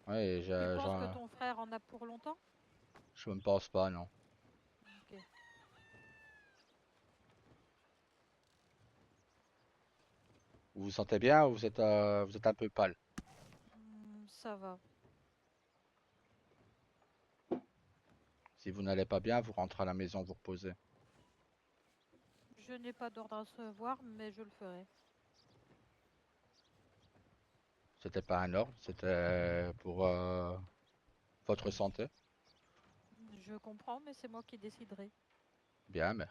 Ouais, Tu penses que ton frère en a pour longtemps? je me pense pas, non. Ok. Vous vous sentez bien ou vous êtes un peu pâle? Ça va. Si vous n'allez pas bien, vous rentrez à la maison vous reposer. Je n'ai pas d'ordre à recevoir, mais je le ferai. C'était pas un ordre, c'était pour votre santé. Je comprends, mais c'est moi qui déciderai. Bien, mais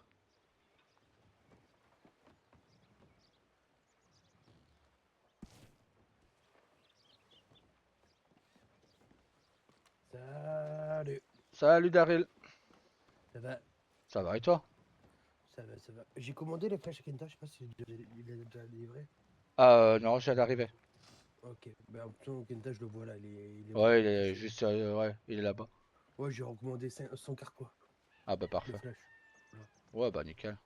Salut. salut Daryl, Ça va, ça va et toi? ça va, ça va. J'ai commandé les flèches Kenta, je sais pas si il est déjà livré. Non, je viens d'arriver. Ok, ben en plus, Kenta, je le vois là, il est Ouais, vraiment il est affiché. juste, ouais, il est là-bas. Ouais, j'ai recommandé 100 carquois Ah bah de parfait. flèches. Voilà. Ouais, bah nickel.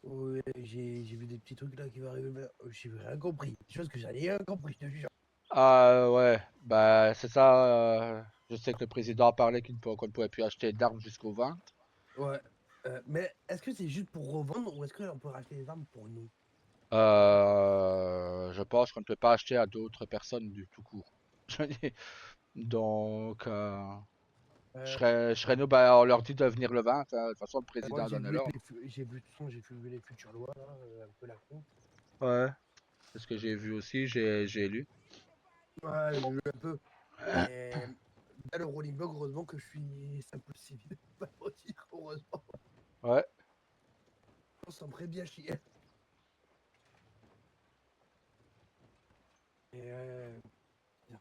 Ouais, j'ai vu des petits trucs là qui vont arriver, mais j'ai rien compris. Des choses que j'ai rien compris, je te jure. Ah ouais, bah c'est ça. Je sais que le président a parlé qu'on ne pouvait plus acheter d'armes jusqu'au 20. Ouais. Mais est-ce que c'est juste pour revendre ou est-ce qu'on peut racheter des armes pour nous? Je pense qu'on ne peut pas acheter à d'autres personnes du tout court. Donc, Euh, nous, bah, on leur dit de venir le 20, hein. De toute façon, le Moi, président donne l'ordre. j'ai vu, de toute façon, j'ai vu les futures lois là, un peu la con. Ouais, c'est ce que j'ai vu aussi, j'ai lu. Ouais, j'ai vu un peu. Mais là, le rolling block, heureusement que je suis simple civil, pas aussi, heureusement. Ouais, On s'en ferait bien chier. Et bien,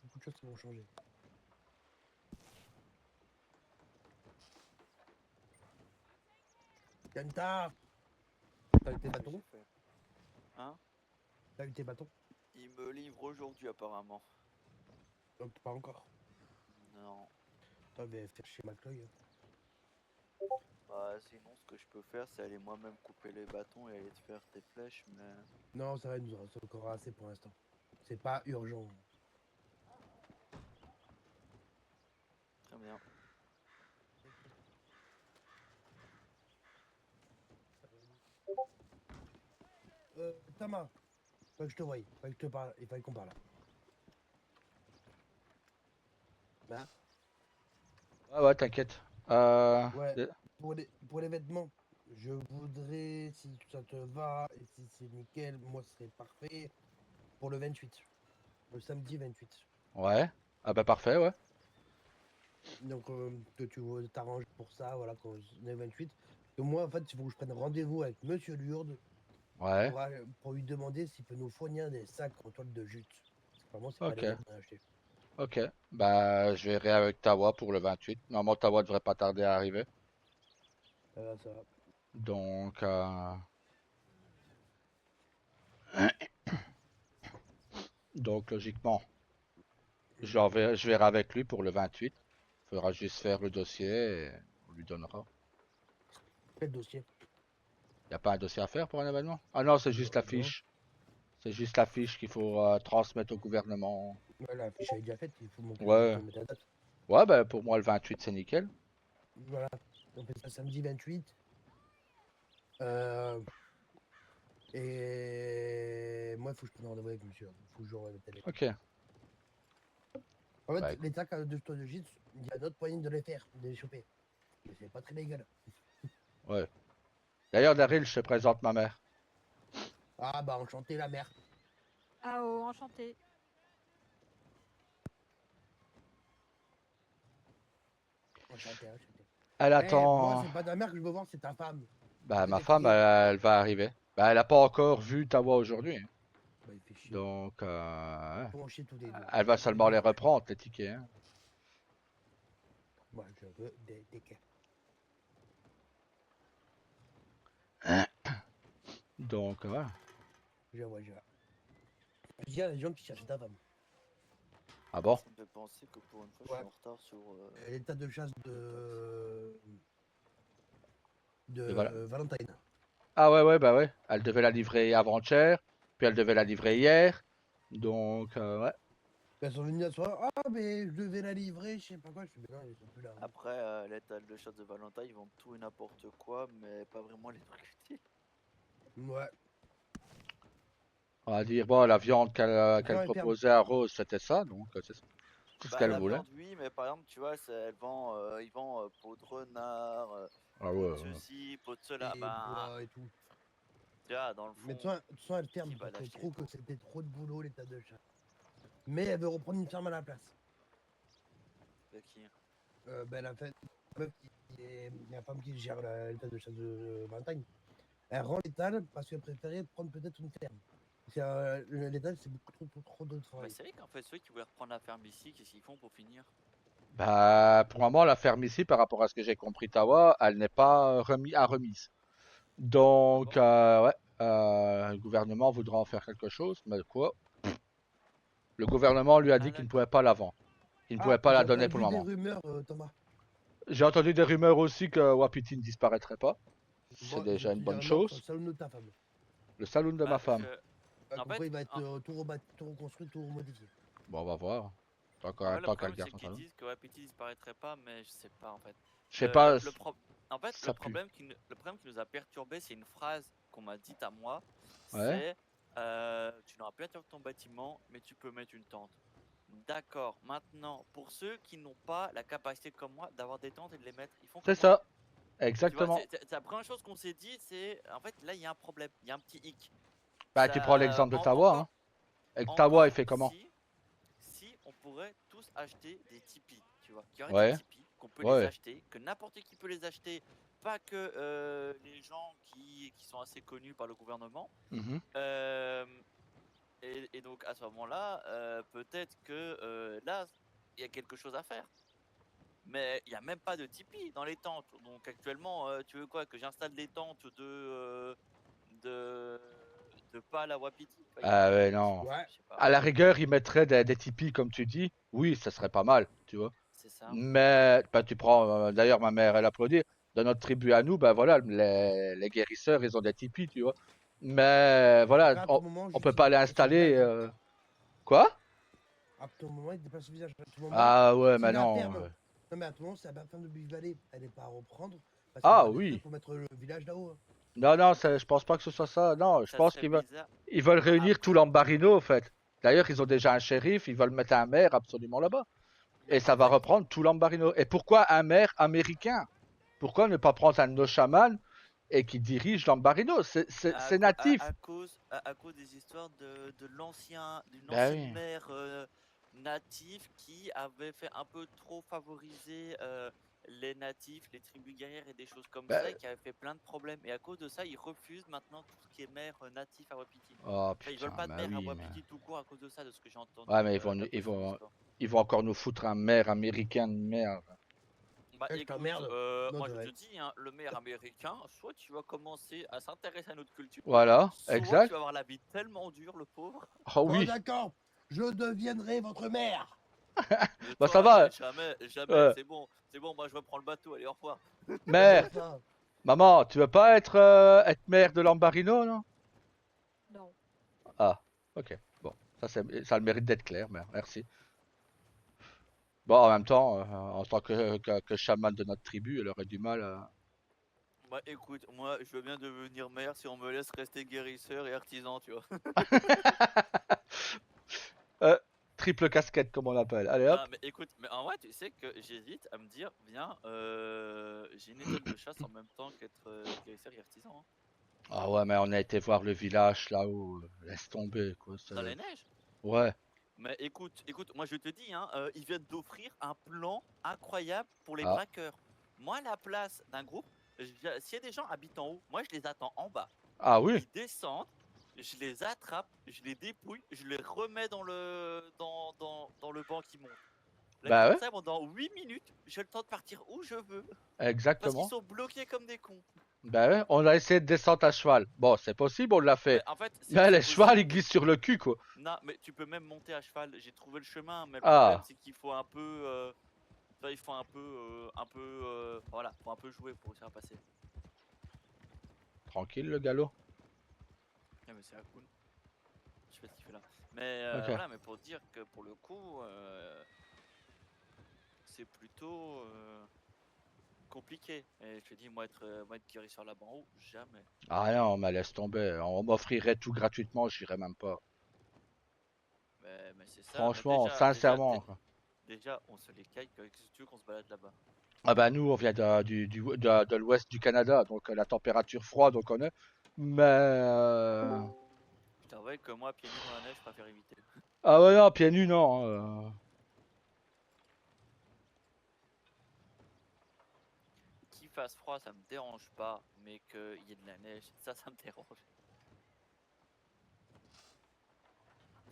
beaucoup de choses qui vont changer. Kanta, t'as eu tes Qu'est-ce que j'ai bâtons? fait? Hein? T'as eu tes bâtons? Il me livre aujourd'hui apparemment. Pas encore. Non. Ah, mais faire chez McCloy. Bah sinon ce que je peux faire c'est aller moi-même couper les bâtons et aller te faire tes flèches mais... Non, ça va, il nous en reste encore assez pour l'instant. C'est pas urgent. Très bien. Tama, faut que je te voie, faut que je te parle, il faut qu'on parle. Hein? ouais, ouais, t'inquiète. Ouais, pour les vêtements, je voudrais, si ça te va, et si c'est nickel, moi ce serait parfait, pour le 28, le samedi 28. Ouais, ah bah parfait, ouais. Donc, que tu t'arranges pour ça, voilà, quand on est le 28. Et moi, en fait, il faut que je prenne rendez-vous avec Monsieur Lourdes Ouais, pour lui demander s'il peut nous fournir des sacs en toile de jute. Parce que vraiment, c'est pas ok, légal d'en acheter. ok. Bah, je verrai avec Tawa pour le 28. Normalement, Tawa devrait pas tarder à arriver. Ça va. Donc, donc logiquement, je verrai avec lui pour le 28. Il faudra juste faire le dossier et on lui donnera. Quel dossier? Il n'y a pas un dossier à faire pour un événement? Ah non, c'est juste Non, la non. fiche. C'est juste la fiche qu'il faut transmettre au gouvernement. Ouais, la fiche est déjà faite, il faut m'occuper juste Ouais, de mettre la date. ouais, bah pour moi le 28 c'est nickel. Voilà, on fait ça samedi 28. Euh, et moi, il faut que je prenne rendez-vous avec monsieur. Il faut que je revoie le téléphone. Ok, En fait, bah écoute, les sacs de toile de gîte, il y a d'autres moyens de les faire, de les choper. Mais c'est pas très légal. ouais. D'ailleurs, Daryl, je te présente ma mère. Ah bah enchanté la mère. Ah oh, enchanté. Enchanté, enchanté. Elle Moi, attend. c'est pas ta mère que je veux voir, c'est ta femme. Bah Elle ma est femme, fatiguée. elle va arriver. Bah elle a pas encore vu ta voix aujourd'hui, hein. Bah, il fait chier. Donc, Ils vont chier tous les deux. elle va Tous les seulement deux, les ils font chier. reprendre, les tickets, hein. Moi, je veux des quais. Donc, ouais. Je vois, je vois. Je dis à les gens qui cherchent ta femme. Ah bon? Ça me fait penser que pour une fois je suis Ouais. en retard sur L'état de chasse les taxes. De voilà. de Valentine. Ah ouais, ouais, bah ouais. Elle devait la livrer avant-hier, puis elle devait la livrer hier. Donc, ouais. Ils sont venus à soir. Ah, mais je devais la livrer, je sais pas quoi. Je fais, mais non, ils sont plus là. Après, l'étal de chasse de Valentin, ils vendent tout et n'importe quoi, mais pas vraiment les trucs utiles. Ouais. On va dire, bon, la viande qu'elle Non, ils perdent. proposait à Rose, c'était ça, donc c'est tout ce Bah, qu'elle la voulait. viande, oui, mais par exemple, tu vois, elle vend, ils vendent peau de renard, Ah peau ouais, de ouais. ceci, peau de cela. Et Bah, bois et tout. tu vois, dans le Mais fond, de toute façon, elle ferme qui va parce qu'elle l'acheter trouve que c'était trop de boulot, l'état de chat. Mais elle veut reprendre une ferme à la place. de qui? Ben, la meuf qui est la femme qui gère l'état de chasse de Valentine. Elle rend l'étal parce qu'elle préférait prendre peut-être une ferme. L'étal, c'est beaucoup trop de Bah, travail. c'est vrai qu'en fait, ceux qui voulaient reprendre la ferme ici, qu'est-ce qu'ils font pour finir? Bah, pour le moment, la ferme ici, par rapport à ce que j'ai compris, Tawa, elle n'est pas remis à remise. Ah Donc, bon? ouais, le gouvernement voudra en faire quelque chose, mais quoi? Le gouvernement lui a Ah, dit qu'il ne d'accord. pouvait pas la vendre. Il ne pouvait Ah, pas la j'ai donner pour entendu le des moment. rumeurs, Thomas. J'ai entendu des rumeurs aussi que Wapiti ne disparaîtrait pas. C'est Bon, j'ai déjà une entendu des bonne rumeurs sur le chose. salon de ta femme. Le saloon de Bah, ma femme. En Comme quoi, fait, il va être tout reconstruit, tout remodifié. Bon, on va voir. le Tant qu'elle problème, garde c'est son qu'ils salon. disent que Wapiti disparaîtrait pas, mais je sais pas, en fait. Je sais pas, En fait, ça pue. le problème qui nous a perturbé, c'est une phrase qu'on m'a dite à moi. Ouais. C'est tu n'auras plus à ton bâtiment, mais tu peux mettre une tente. D'accord. Maintenant, pour ceux qui n'ont pas la capacité comme moi d'avoir des tentes et de les mettre, ils font C'est comment? ça. Tu vois, Exactement. c'est la première chose qu'on s'est dit, c'est en fait là il y a un problème, il y a un petit hic. Bah, tu prends Ça, l'exemple de Tawa, hein. Et Tawa, il encore fait comment? si on pourrait tous acheter des Tipeee, tu vois, qu'il y aurait des Ouais. Tipeee, qu'on peut les Ouais. acheter, que n'importe qui peut les acheter, pas que les gens qui sont assez connus par le gouvernement. Mhm. Et donc à ce moment-là, peut-être que là, il y a quelque chose à faire. Mais il n'y a même pas de Tipeee dans les tentes. Donc actuellement, tu veux quoi? Que j'installe des tentes de, de pas la Wapiti? Enfin, Ah ouais, non. Ouais. je sais pas. À la rigueur, ils mettraient des Tipeee, comme tu dis. Oui, ça serait pas mal, tu vois. C'est ça. Mais bah, tu prends, d'ailleurs, ma mère, elle applaudit. Dans notre tribu à nous, ben voilà, les guérisseurs, ils ont des tipis, tu vois. Mais voilà, Après, à tout moment, on juste, peut il pas les déplace le installer. village. Quoi? À tout moment, il déplace le village. À tout moment, Ah ouais, si mais la non. ferme. Non, mais à tout moment, c'est la ferme de Bush Valley. Elle n'est pas à reprendre. Parce qu'il y Ah aura des frais oui. pour mettre le village là-haut. Hein. Non, non, je pense pas que ce soit ça. Non, je Ça pense serait bizarre. ils veulent Non, réunir tout après, l'Ambarino, en fait. D'ailleurs, ils ont déjà un shérif, ils veulent mettre un maire absolument là-bas. mais Et ça en va fait, reprendre tout l'Ambarino. Et pourquoi un maire américain? Pourquoi ne pas prendre un de nos chamans et qui dirige l'Ambarino? C'est natif. à cause des histoires d'une Ben ancienne oui. mère native qui avait fait un peu trop favoriser les natifs, les tribus guerrières et des choses comme ça, et Ben, qui avait fait plein de problèmes. Et à cause de ça, ils refusent maintenant tout ce qui est mère natif à Wapiti. oh Enfin, ils veulent putain, pas de bah mère à oui, mais. Wapiti tout court à cause de ça, de ce que j'ai Ouais, entendu mais d'après son histoire. ils vont encore nous foutre un maire américain de merde. Bah Je écoute, t'emmerde. Non, moi je je te vais. dis, hein, le maire américain, soit tu vas commencer à s'intéresser à notre culture, Voilà, soit tu exact. vas avoir la vie tellement dure, le pauvre. Oh Bon, oui. d'accord. Je deviendrai votre mère. Mais Bah ça toi, va. jamais, Euh, c'est bon, moi je reprends le bateau, allez, au revoir. Comment mère, ça? maman, tu veux pas être maire de Lambarino, non? Non. Ah, ok. Bon, ça a le mérite d'être clair, mère. Merci. Bon, en même temps, en tant que chaman de notre tribu, elle aurait du mal à. Bah écoute, moi je veux bien devenir maire si on me laisse rester guérisseur et artisan, tu vois. Euh, triple casquette, comme on l'appelle. Allez Non, hop. mais écoute, mais en vrai, tu sais que j'hésite à me dire, viens, j'ai une étoile de chasse en même temps qu'être guérisseur et artisan. Hein. Ah ouais, mais on a été voir le village là-haut. Laisse tomber, quoi. Dans les neiges. Ouais. Mais écoute, moi je te dis, hein, ils viennent d'offrir un plan incroyable pour les Ah, braqueurs. Moi, à la place d'un groupe, s'il y a des gens habitant en haut, moi je les attends en bas. ah oui. Ils descendent, je les attrape, je les dépouille, je les remets dans le banc qui monte. Là, Bah comme ouais, ça, pendant 8 minutes, j'ai le temps de partir où je veux. Parce qu'ils exactement. sont bloqués comme des cons. Bah ouais, on a essayé de descendre à cheval. Bon, c'est possible, on l'a Mais fait. en fait, Mais c'est les chevals, possible. ils glissent sur le cul, quoi. Non, mais tu peux même monter à cheval. J'ai trouvé le chemin, mais le problème, Ah, c'est qu'il faut un peu. Tu vois, il faut voilà, faut un peu jouer pour réussir à passer. tranquille, le galop. Ah, mais c'est Hakun. je sais pas ce qu'il fait là. Mais Ok. voilà, mais pour dire que pour le coup, c'est plutôt compliqué. Et je te dis, moi être guérisseur là-bas en haut, jamais. Ah non, mais laisse tomber. On m'offrirait tout gratuitement, j'irais même pas. Mais c'est ça. Mais Franchement, sincèrement, quoi. déjà, on se les caille. Qu'est-ce que tu veux qu'on se balade là-bas? Ah bah nous, on vient de l'ouest du Canada, donc la température froide, on connaît. Mais... Je t'avoue que moi, pieds nus dans la neige, je préfère éviter. Ah ouais, non, pieds nus, non. Qu'il fasse froid, ça me dérange pas, mais qu'il y ait de la neige, ça me dérange.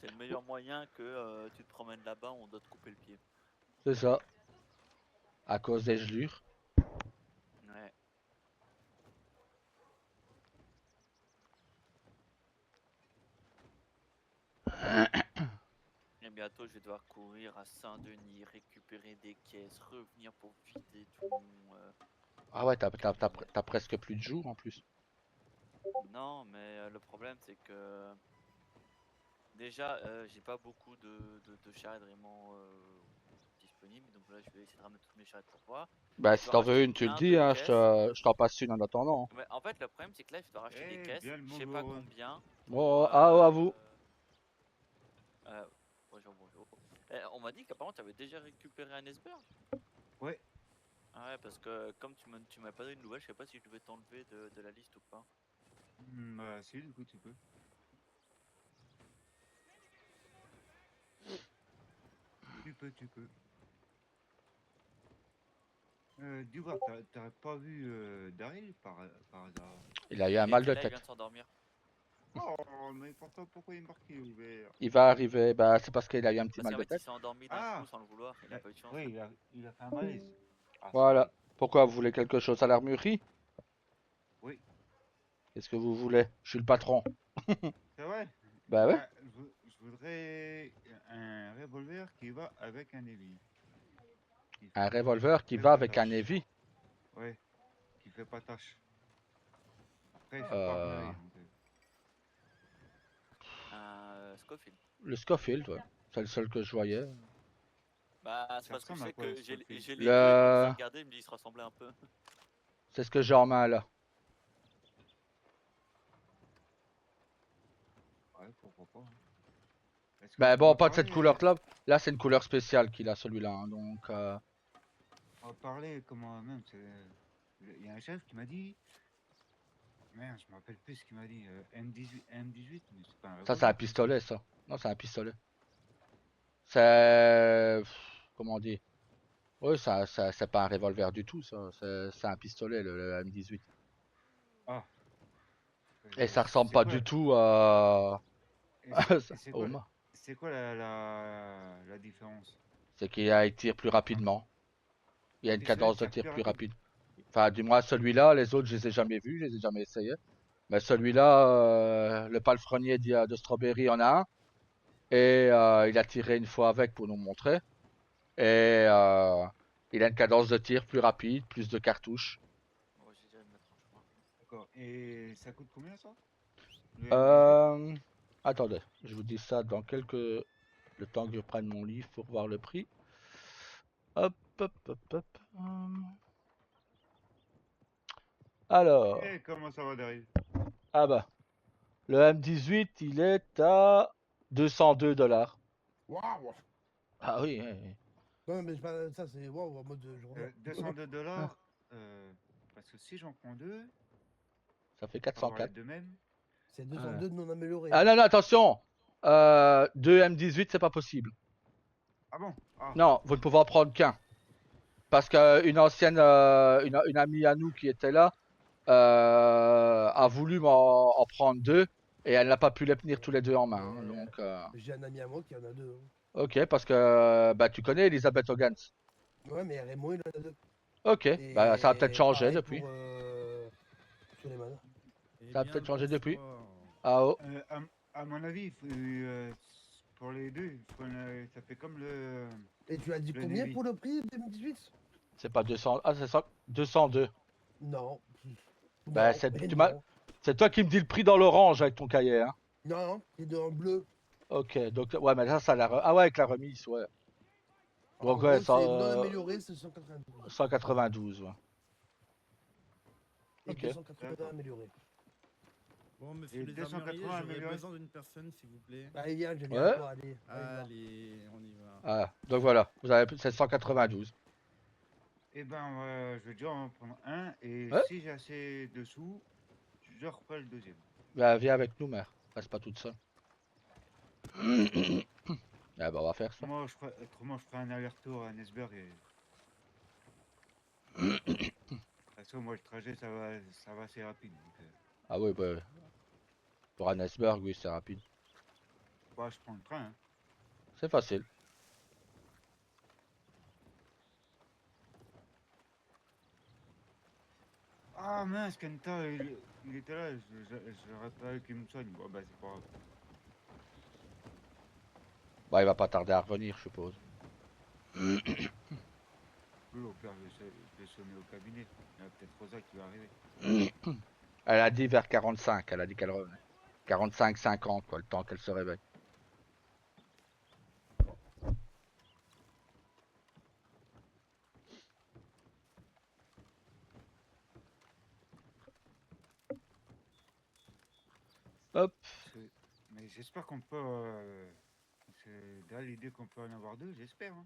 C'est le meilleur moyen que tu te promènes là-bas, on doit te couper le pied. C'est ça. À cause des gelures. Ouais. Et bientôt, je vais devoir courir à Saint-Denis, récupérer des caisses, revenir pour vider tout mon. Ah ouais, t'as presque plus de jours en plus. Non, mais le problème, c'est que. Déjà, j'ai pas beaucoup de charrettes vraiment disponibles, donc là, je vais essayer de ramener toutes mes charrettes pour voir. Bah Je si dois t'en veux racheter une, tu le plein dis, de hein, caisses. je t'en passe une en attendant. Mais en fait, le problème, c'est que là, je dois racheter des caisses, bien le je sais pas bonjour. combien. Bon, à vous. Bonjour, bonjour. On m'a dit qu'apparemment, tu avais déjà récupéré un iceberg. Ouais. Ah ouais, parce que comme tu m'as pas donné de nouvelles, je sais pas si je devais t'enlever de la liste ou pas. Bah si, du coup tu peux. Tu peux. D'Ivoire, t'as pas vu Daryl par hasard? Il a eu un Il mal était de là, il tête. vient de s'endormir. Oh, mais pourtant, pourquoi il est marqué ouvert? Il va arriver, bah c'est parce qu'il a eu un petit Parce mal qu'en de fait, il tête. s'est endormi d'un Ah, coup sans le vouloir, il a pas eu de chance. oui, il a fait un malaise. Ah, c'est Voilà. vrai. Pourquoi vous voulez quelque chose à l'armurerie? Oui, Qu'est-ce que vous voulez? Je suis le patron. c'est vrai. Bah ouais. Bah, je voudrais un revolver qui va avec un heavy. Un revolver qui Fait va pas avec un tâche. heavy. Ouais, qui fait pas tâche. Après, je suis pas Euh, armurier. Donc, Un Scofield. le Scofield, ouais. C'est le seul que je voyais. Bah, c'est Ça parce que je ressemble à sais quoi, que le Scofield? j'ai les deux et quand je les ai Le... regardés, je me dis, ils se ressemblaient un peu. C'est ce que j'ai en main là. Ouais, pourquoi pas. Hein. Est-ce que Bah on bon, va pas de cette parler, couleur-là. Là, c'est une couleur spéciale qu'il a celui-là. Hein, donc, on va parler comment même. Il y a un chef qui m'a dit. Merde, je me rappelle plus ce qu'il m'a dit. M18, mais c'est pas un ça, c'est un revolver. pistolet, ça. Non, c'est un pistolet. C'est... Comment on dit? Oui, c'est pas un revolver du tout, ça. C'est un pistolet, le M18. Ah, Et ça ressemble c'est pas quoi, du tout à... et c'est c'est au quoi, main. c'est quoi la différence? C'est qu'il tire plus rapidement. Il y a Un une pistolet cadence de tire tir plus plus rapide? rapide. Enfin, du moins celui-là, les autres, je les ai jamais vus, je les ai jamais essayés. Mais celui-là, le palefrenier de Strawberry en a un. Et il a tiré une fois avec pour nous montrer. Et il a une cadence de tir plus rapide, plus de cartouches. Bon, j'ai déjà le mettre en chemin. D'accord. Et ça coûte combien ça? Le M18? Euh... Attendez, je vous dis ça dans quelques... Le temps que je prenne mon livre pour voir le prix. Hop, hop, hop, hop. Alors, Comment ça va derrière? ah bah, le M18, il est à 202 $. Waouh! Ah oui, oui, oui. Non, mais ça, c'est waouh en mode journée. 202 $. Parce que si j'en prends deux, Ça fait pour avoir les 404. deux mêmes. C'est 202 non amélioré. Ah non, non, attention. 2 M18, c'est pas possible. Ah bon? Ah, Non, vous ne pouvez en prendre qu'un. Parce qu'une ancienne, une amie à nous qui était là, a voulu en prendre deux et elle n'a pas pu les tenir tous les deux en main. Hein, donc, J'ai un ami à moi qui en a deux. ok, parce que bah, tu connais Elisabeth Hogan. Ouais, mais Raymond, il en a deux. Ok, bah, ça a peut-être Et changé pareil depuis. pour Suleiman. Ça a peut-être changé depuis. Ah oh, à mon avis, pour les deux, ça fait comme le. Et tu as dit Le combien Navy. pour le prix 2018? c'est pas 200. Ah, c'est ça, 202. Non. Bah, Non, c'est mais tu non. c'est toi qui me dis le prix dans l'orange avec ton cahier. Hein. Non, c'est dans le bleu. Ok, donc ouais, mais ça la ah ouais, avec la remise, ouais. En Donc ouais, gros, c'est non amélioré, c'est 192. 192, ouais. Et Ok. 280 D'accord. améliorés. Bon, monsieur Et les 280 armuriers, j'aurais améliorés. besoin d'une personne, s'il vous plaît. Allez, viens, je viens Ouais. avec toi, allez. Allez, on y va. Ah, donc voilà, vous avez c'est 192. Eh ben, je vais déjà en prendre un. Et Ouais. si j'ai assez de sous, je reprends le deuxième. Bah, viens avec nous, mère. Reste pas toute seule. Ah bah on va faire ça. Autrement, je ferai un aller-retour à Nesberg. Et... De toute façon, moi, le trajet, ça va assez rapide. Donc, Ah oui, bah, pour Annesburg, oui, c'est rapide. bah, je prends le train. Hein. C'est facile. Ah mince, Kenta, il était là. J'aurais pas qu'il me soigne. Bon, bah, c'est pas grave. Bah, il va pas tarder à revenir, je suppose. Oui, au pire, je vais sonner au cabinet. Il y a peut-être Rosa qui va arriver. Elle a dit vers 45, elle a dit qu'elle revenait. 45, 50, quoi, le temps qu'elle se réveille. Hop. Mais j'espère qu'on peut. C'est là l'idée qu'on peut en avoir deux, j'espère. Hein.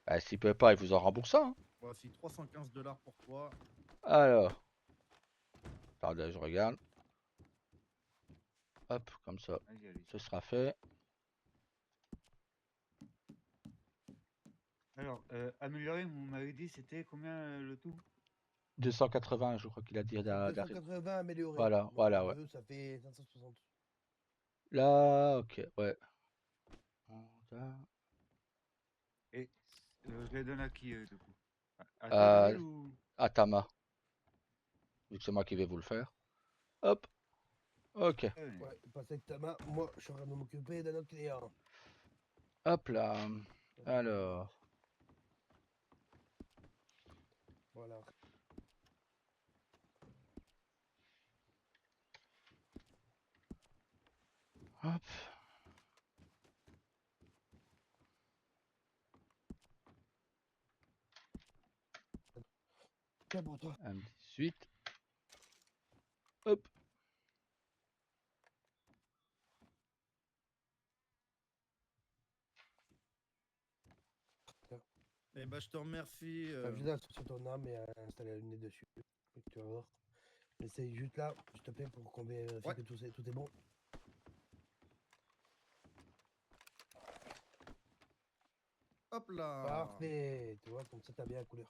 Bah, s'il peut pas, il vous en rembourse un. Hein. Voici 315 $ pour toi. Alors. Attendez, je regarde. Hop, comme ça. Vas-y, allez. Ce sera fait. Alors, améliorer, vous m'avez dit, c'était combien le tout? 280, je crois qu'il a dit. 280 améliorés. Voilà, Donc, voilà, ouais. ça fait 560. Là, ok, ouais. Et je les donne à qui, du coup? À toi, Euh, Daryl, ou? à Tama. Vu que c'est moi qui vais vous le faire. Hop. Ok. Ouais, parce que ta main, moi, je suis en train de m'occuper d'un autre client. Hop là. Alors. Voilà. Hop. C'est pour toi. M18. Hop. Eh ben, je te remercie. Je viens sur ton arme et installer la lunette dessus. Et tu vas voir. Essaye juste là, s'il te plaît, pour qu'on vérifie Ouais. que tout est bon. Hop là. Parfait. Tu vois, comme ça, t'as bien la couleur.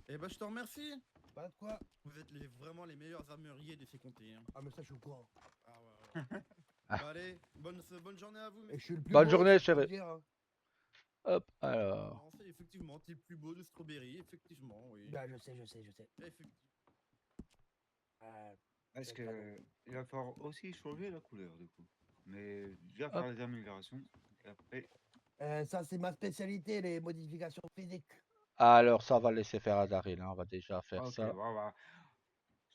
Eh ben, je te remercie. Pas de quoi. Vous êtes vraiment les meilleurs armuriers des Fécontés. Hein. Ah, mais ça, je suis au courant. Ah ouais, ouais. Bah, allez, bonne journée à vous. Et je suis le plus Bonne beau, journée, je peux te chérie. dire, hein. Hop. Alors. Non, c'est effectivement, t'es le plus beau de Strawberry, effectivement, oui. Bah, je sais. Effectivement. Parce c'est que cadeau. il va falloir aussi changer la couleur, du coup. Mais déjà Hop. faire les améliorations. Et après, Ça, c'est ma spécialité, les modifications physiques. Alors, ça, on va laisser faire à Daryl. Hein. On va déjà faire ok, ça. voilà.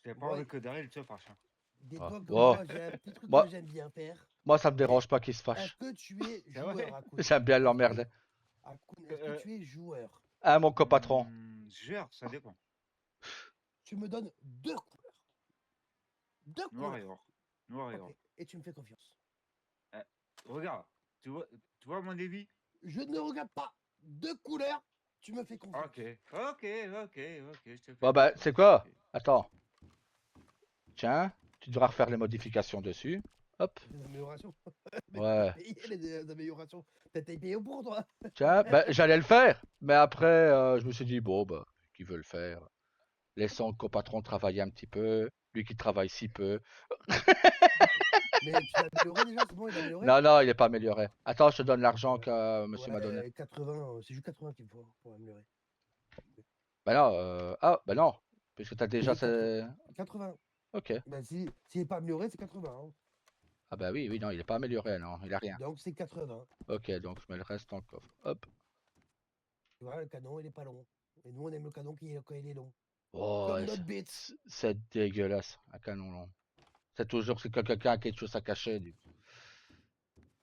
J'ai pas Ouais. envie que Daryl se fâche. Hein. Dis-toi que Wow. moi, j'ai un petit truc Moi, que j'aime bien faire. moi, ça me dérange pas qu'il se Est-ce fâche. que tu es C'est vrai. joueur à coup J'aime bien l'emmerder. Est-ce que tu es joueur? Ah, mon copatron. Gère, ça dépend. Tu me donnes 2 couleurs. 2 Noir et couleurs. or. Noir et or. Ok. Et tu me fais confiance. Regarde, tu vois mon débit? Je ne regarde pas 2 couleurs. Tu me fais confiance. Ok, je te fais Bon, bah, confiance, c'est quoi? ok. Attends. Tiens, tu devras refaire les modifications dessus. Hop. Des améliorations. Mais Ouais. t'as payé les améliorations. T'as été payé pour toi. Tiens, bah, j'allais le faire. Mais après, je me suis dit, bon, bah, qui veut le faire? Laissons le copatron travailler un petit peu. Lui qui travaille si peu. Mais tu l'as amélioré déjà, c'est bon, il a amélioré? Non, non, il n'est pas amélioré. Attends, je te donne l'argent que monsieur m'a donné. 80, c'est juste 80 qu'il me faut pour améliorer. Bah non, ah, bah non. Puisque t'as déjà... Oui, 80. Ok. Ben, s'il n'est pas amélioré, c'est 80. Hein. Ah bah oui, non, il est pas amélioré, non, il a rien. Donc c'est 80. Ok, donc je mets le reste dans le coffre. Hop. Tu vois, le canon, il est pas long. Et nous, on aime le canon quand il est long. Oh, Comme notre bite. c'est dégueulasse, un canon long. C'est toujours que quelqu'un a quelque chose à cacher.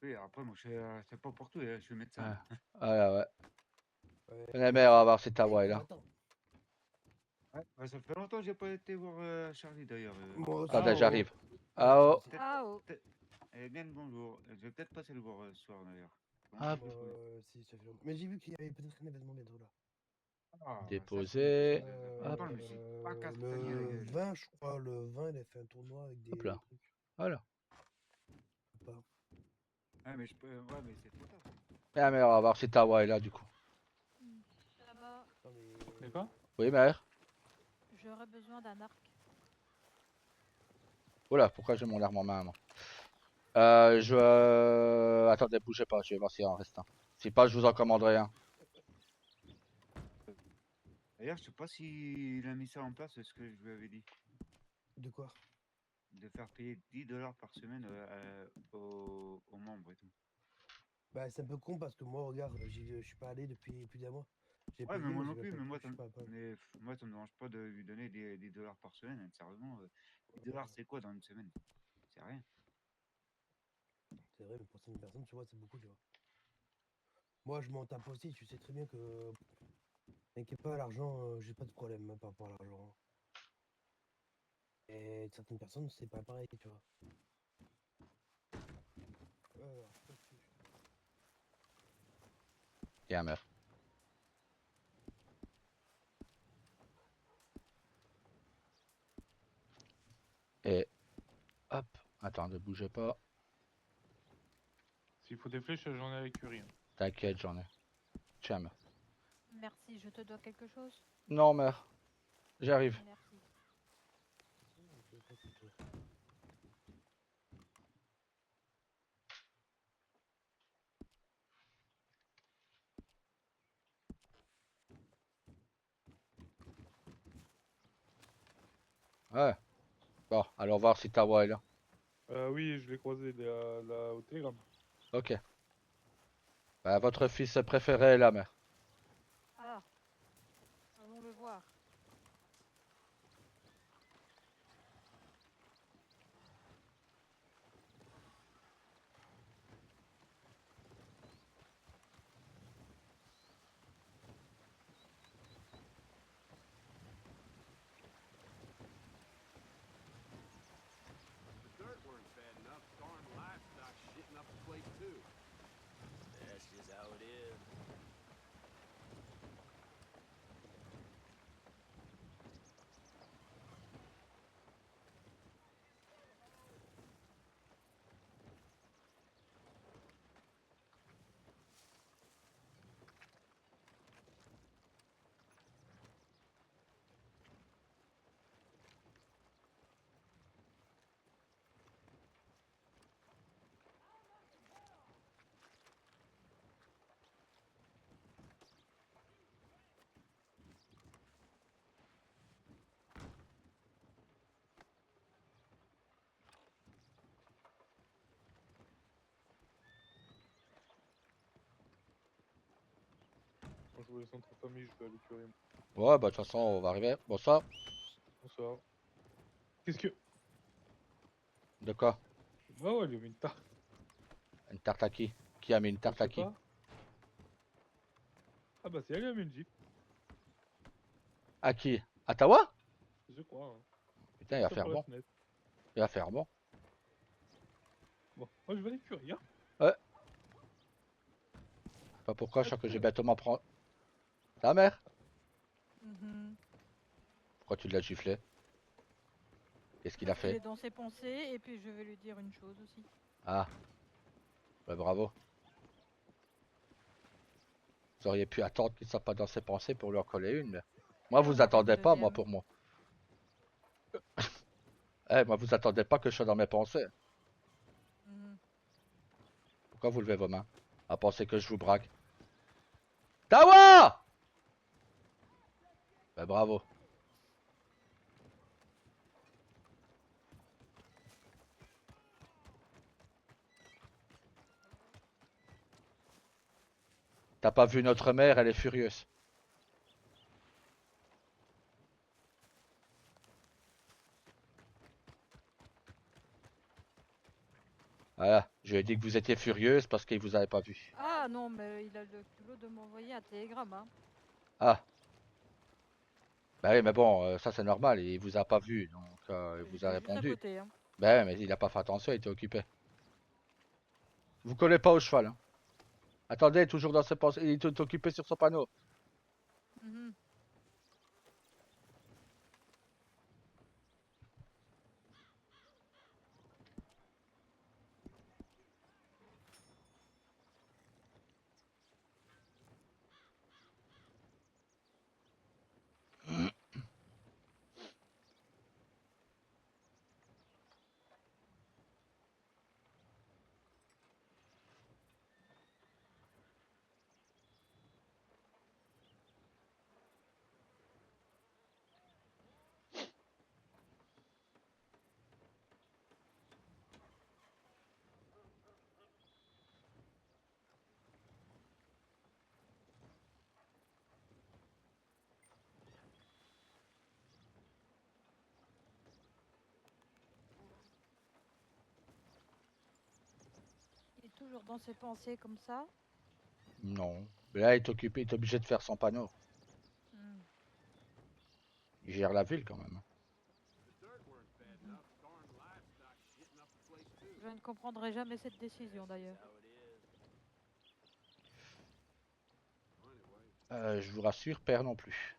Oui, après, moi, c'est pas pour tout, hein, je suis médecin. Ouais. Ouais, La mère, on va voir si t'as hey, ouais là. attends, Ouais, ouais, ça fait longtemps que j'ai pas été voir Charlie d'ailleurs. moi aussi. Attendez, Ah, j'arrive. Ouais, Ah moi oh. aussi. Ah oh. Bien le bonjour. Je vais peut-être passer le voir ce soir d'ailleurs. Ah, Longtemps que je l'ai pas vu. Si, ça fait longtemps. Mais j'ai vu qu'il y avait peut-être un événement bientôt là. Ah, ça, Déposé. ça fait Hop. longtemps, je me suis pas castagné la Le gueule. 20, je crois, le 20, il a fait un tournoi avec Hop des là. trucs. Voilà. Ou pas. Ouais, mais je peux. Ouais, mais c'est trop tard. La mère, on va voir si t'as ouais là du coup. Ça va. Non, mais... D'accord. Oui, mère. J'aurais besoin d'un arc. Oula, pourquoi j'ai mon arme en main moi? Attendez, bougez pas, je vais voir s'il en reste un. Si pas, je vous en commanderai un. D'ailleurs, je sais pas s'il a mis ça en place, ce que je lui avais dit. De quoi? De faire payer 10 $ par semaine aux membres et tout. Bah, c'est un peu con parce que moi, regarde, je suis pas allé depuis plus d'un mois. J'ai Ouais, mais payé, moi mais non j'ai même plus, pas mais le moi, truc, je suis pas. moi, ça me dérange pas de lui donner des 10 $ par semaine, hein, sérieusement. 10 $, c'est quoi dans une semaine? C'est rien. C'est vrai, mais pour certaines personnes, tu vois, c'est beaucoup, tu vois. Moi, je m'en tape aussi, tu sais très bien que. T'inquiète pas, l'argent, j'ai pas de problème hein, par rapport à l'argent. Et certaines personnes, c'est pas pareil, tu vois. Alors, Tiens, mère. Et hop. Attends, ne bougez pas. S'il faut des flèches, j'en ai à l'écurie. Hein. T'inquiète, j'en ai. Tiens, mère. Merci, je te dois quelque chose. Non, mère. J'arrive. Merci. Ouais. Bon, allons voir si t'as ouais là. Oui, je l'ai croisé là, au télégramme. Ok. Bah, votre fils préféré est là, mère. Ah, allons le voir. That's just how it is. Quand je vois le centre famille, je vais à l'écurie. Ouais, bah, de toute façon, on va arriver. Bonsoir. Bonsoir. Qu'est-ce que. De quoi? Bah ouais, il a mis une tarte. Une tarte à qui? Qui a mis une Je tarte à sais qui? pas. Ah bah c'est elle, la Belgique, À qui? À Tawa? je crois. Hein. Putain, il va Ça faire par la bon. fenêtre. Il va faire bon. Bon, moi je vais à l'écurie. Hein. Ouais. Pas pourquoi, je sens que j'ai bientôt m'en prendre. Ta mère? Mhm. Pourquoi tu l'as giflé? Qu'est-ce qu'il a Parce qu'il fait? est dans ses pensées, et puis je vais lui dire une chose aussi. Ah. Ouais, bravo. Vous auriez pu attendre qu'il soit pas dans ses pensées pour lui en coller une. Mais... Moi, Et on vous en fait attendez une pas, moi, deuxième. pour moi. Eh, moi, vous attendez pas que je sois dans mes pensées. Mhm. Pourquoi vous levez vos mains? À penser que je vous braque. Tawa! Bah, bravo. T'as pas vu notre mère, elle est furieuse. Voilà, Je lui ai dit que vous étiez furieuse parce qu'il vous avait pas vu. Ah non, mais il a le culot de m'envoyer un télégramme. Hein. Ah. Bah oui, mais bon, ça c'est normal, il vous a pas vu, donc il vous a J'étais juste à répondu. côté. Hein. Bah ouais, mais il a pas fait attention, il était occupé. Vous collez pas au cheval, hein. Attendez, toujours dans ses pensées, il est occupé sur son panneau. Mhm. Il est toujours dans ses pensées comme ça. Non. Mais là, il est occupé, il est obligé de faire son panneau. Hmm. Il gère la ville quand même. Je ne comprendrai jamais cette décision d'ailleurs. Je vous rassure, père non plus.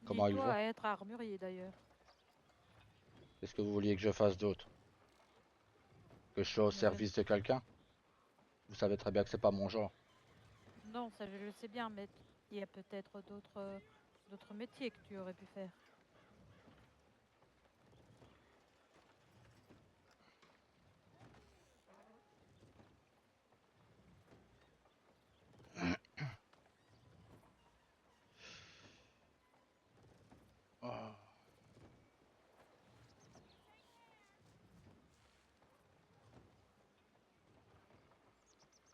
Comment il Dis-toi va? à être armurier d'ailleurs. Qu'est-ce que vous vouliez que je fasse d'autre? Que je sois au Mais je ne- service de quelqu'un? Vous savez très bien que c'est pas mon genre. Non, ça je le sais bien, mais il y a peut-être d'autres métiers que tu aurais pu faire. Oh.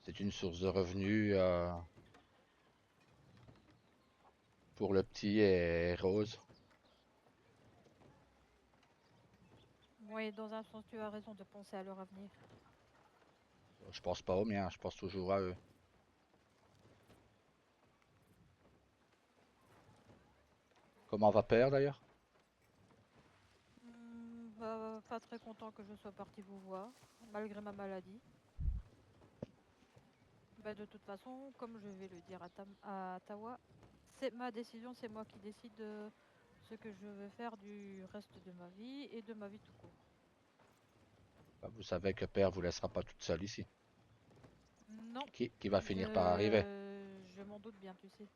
C'est une source de revenus pour le petit et Rose. Oui, dans un sens, tu as raison de penser à leur avenir. Je pense pas aux miens, je pense toujours à eux. Comment va père d'ailleurs? Pas très content que je sois parti vous voir, malgré ma maladie. Bah, de toute façon, comme je vais le dire à Tawa, c'est ma décision, c'est moi qui décide de ce que je veux faire du reste de ma vie et de ma vie tout court. Bah, vous savez que père vous laissera pas toute seule ici. Non, Qui va finir par arriver. je m'en doute bien, tu sais.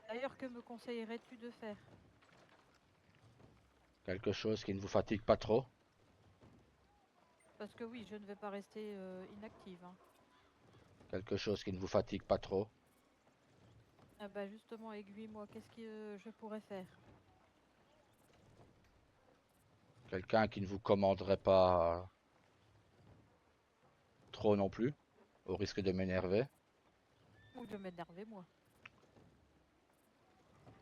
D'ailleurs, que me conseillerais-tu de faire? Quelque chose qui ne vous fatigue pas trop. Parce que oui, je ne vais pas rester inactive. Hein. Quelque chose qui ne vous fatigue pas trop. Ah bah justement, aiguille-moi, qu'est-ce que je pourrais faire? Quelqu'un qui ne vous commanderait pas trop non plus, au risque de m'énerver. Ou de m'énerver, moi.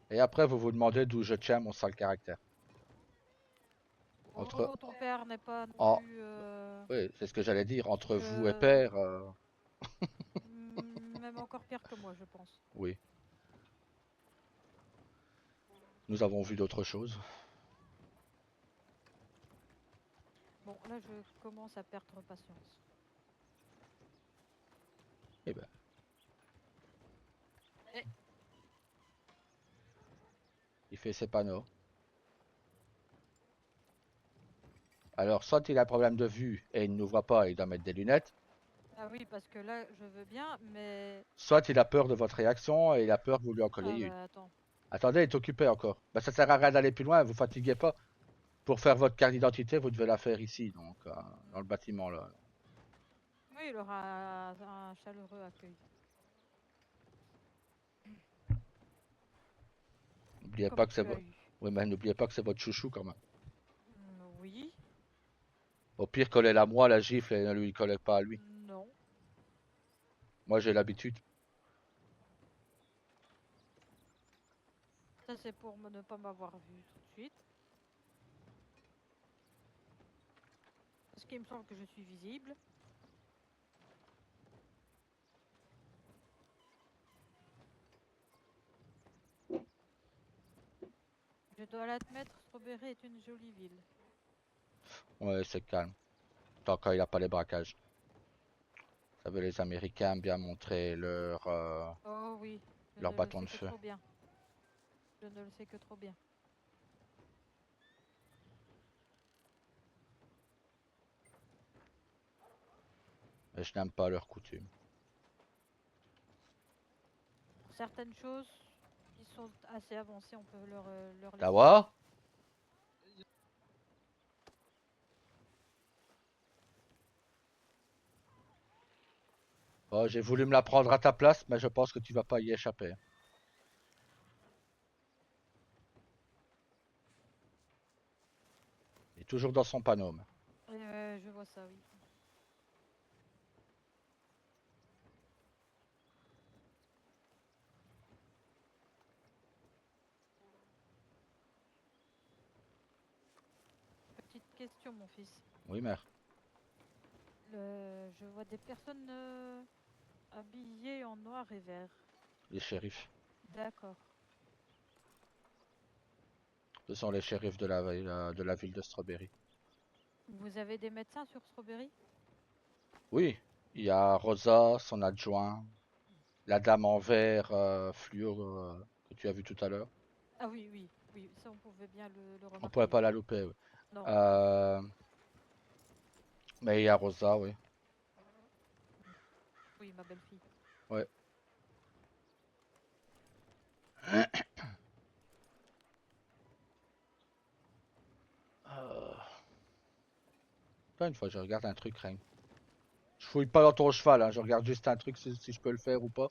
Et après, vous vous demandez d'où je tiens mon sale caractère. Entre... Oh, ton père n'est pas non Oh, plus... oui, c'est ce que j'allais dire. Entre vous et je- père, Même encore pire que moi, je pense. oui. Nous avons vu d'autres choses. Bon, là, je commence à perdre patience. Eh ben. Eh. Il fait ses panneaux. Alors, soit il a un problème de vue et il ne nous voit pas et il doit mettre des lunettes. Ah oui, parce que là, je veux bien, mais... Soit il a peur de votre réaction et il a peur que vous lui en colliez Ah une. bah attends. Attendez, il est occupé encore. Bah, ça sert à rien d'aller plus loin, vous fatiguez pas. Pour faire votre carte d'identité, vous devez la faire ici, donc dans le bâtiment là. Oui, il aura un chaleureux accueil. N'oubliez Comme pas que c'est tu as votre. eu. Oui, mais n'oubliez pas que c'est votre chouchou quand même. Oui, Au pire, collez-la moi, la gifle, et ne lui collez pas à lui. non. Moi, j'ai l'habitude. Ça, c'est pour ne pas m'avoir vu tout de suite. Parce qu'il me semble que je suis visible. Je dois l'admettre, Strawberry est une jolie ville. Ouais, c'est calme. Tant qu'il a pas les braquages. Ça veut les Américains bien montrer Oh oui, je leur ne bâton le de sais que feu. trop bien. Je ne le sais que trop bien. Mais je n'aime pas leurs coutumes. Pour certaines choses qui sont assez avancées, on peut leur laisser. Tawa? Oh, j'ai voulu me la prendre à ta place, mais je pense que tu vas pas y échapper. Il est toujours dans son panneau. Je vois ça, oui. Petite question, mon fils. Oui, mère. Je vois des personnes habillées en noir et vert. Les shérifs. D'accord. Ce sont les shérifs de la ville de Strawberry. Vous avez des médecins sur Strawberry? Oui, il y a Rosa, son adjoint, la dame en vert fluo que tu as vu tout à l'heure. Ah oui, oui, oui, ça on pouvait bien le remarquer. On pourrait pas la louper. Oui. Non. Mais il y a Rosa, oui. Oui, ma belle-fille. Ouais. Attends, une fois, je regarde un truc, Reine. Je fouille pas dans ton cheval, hein, je regarde juste un truc si je peux le faire ou pas.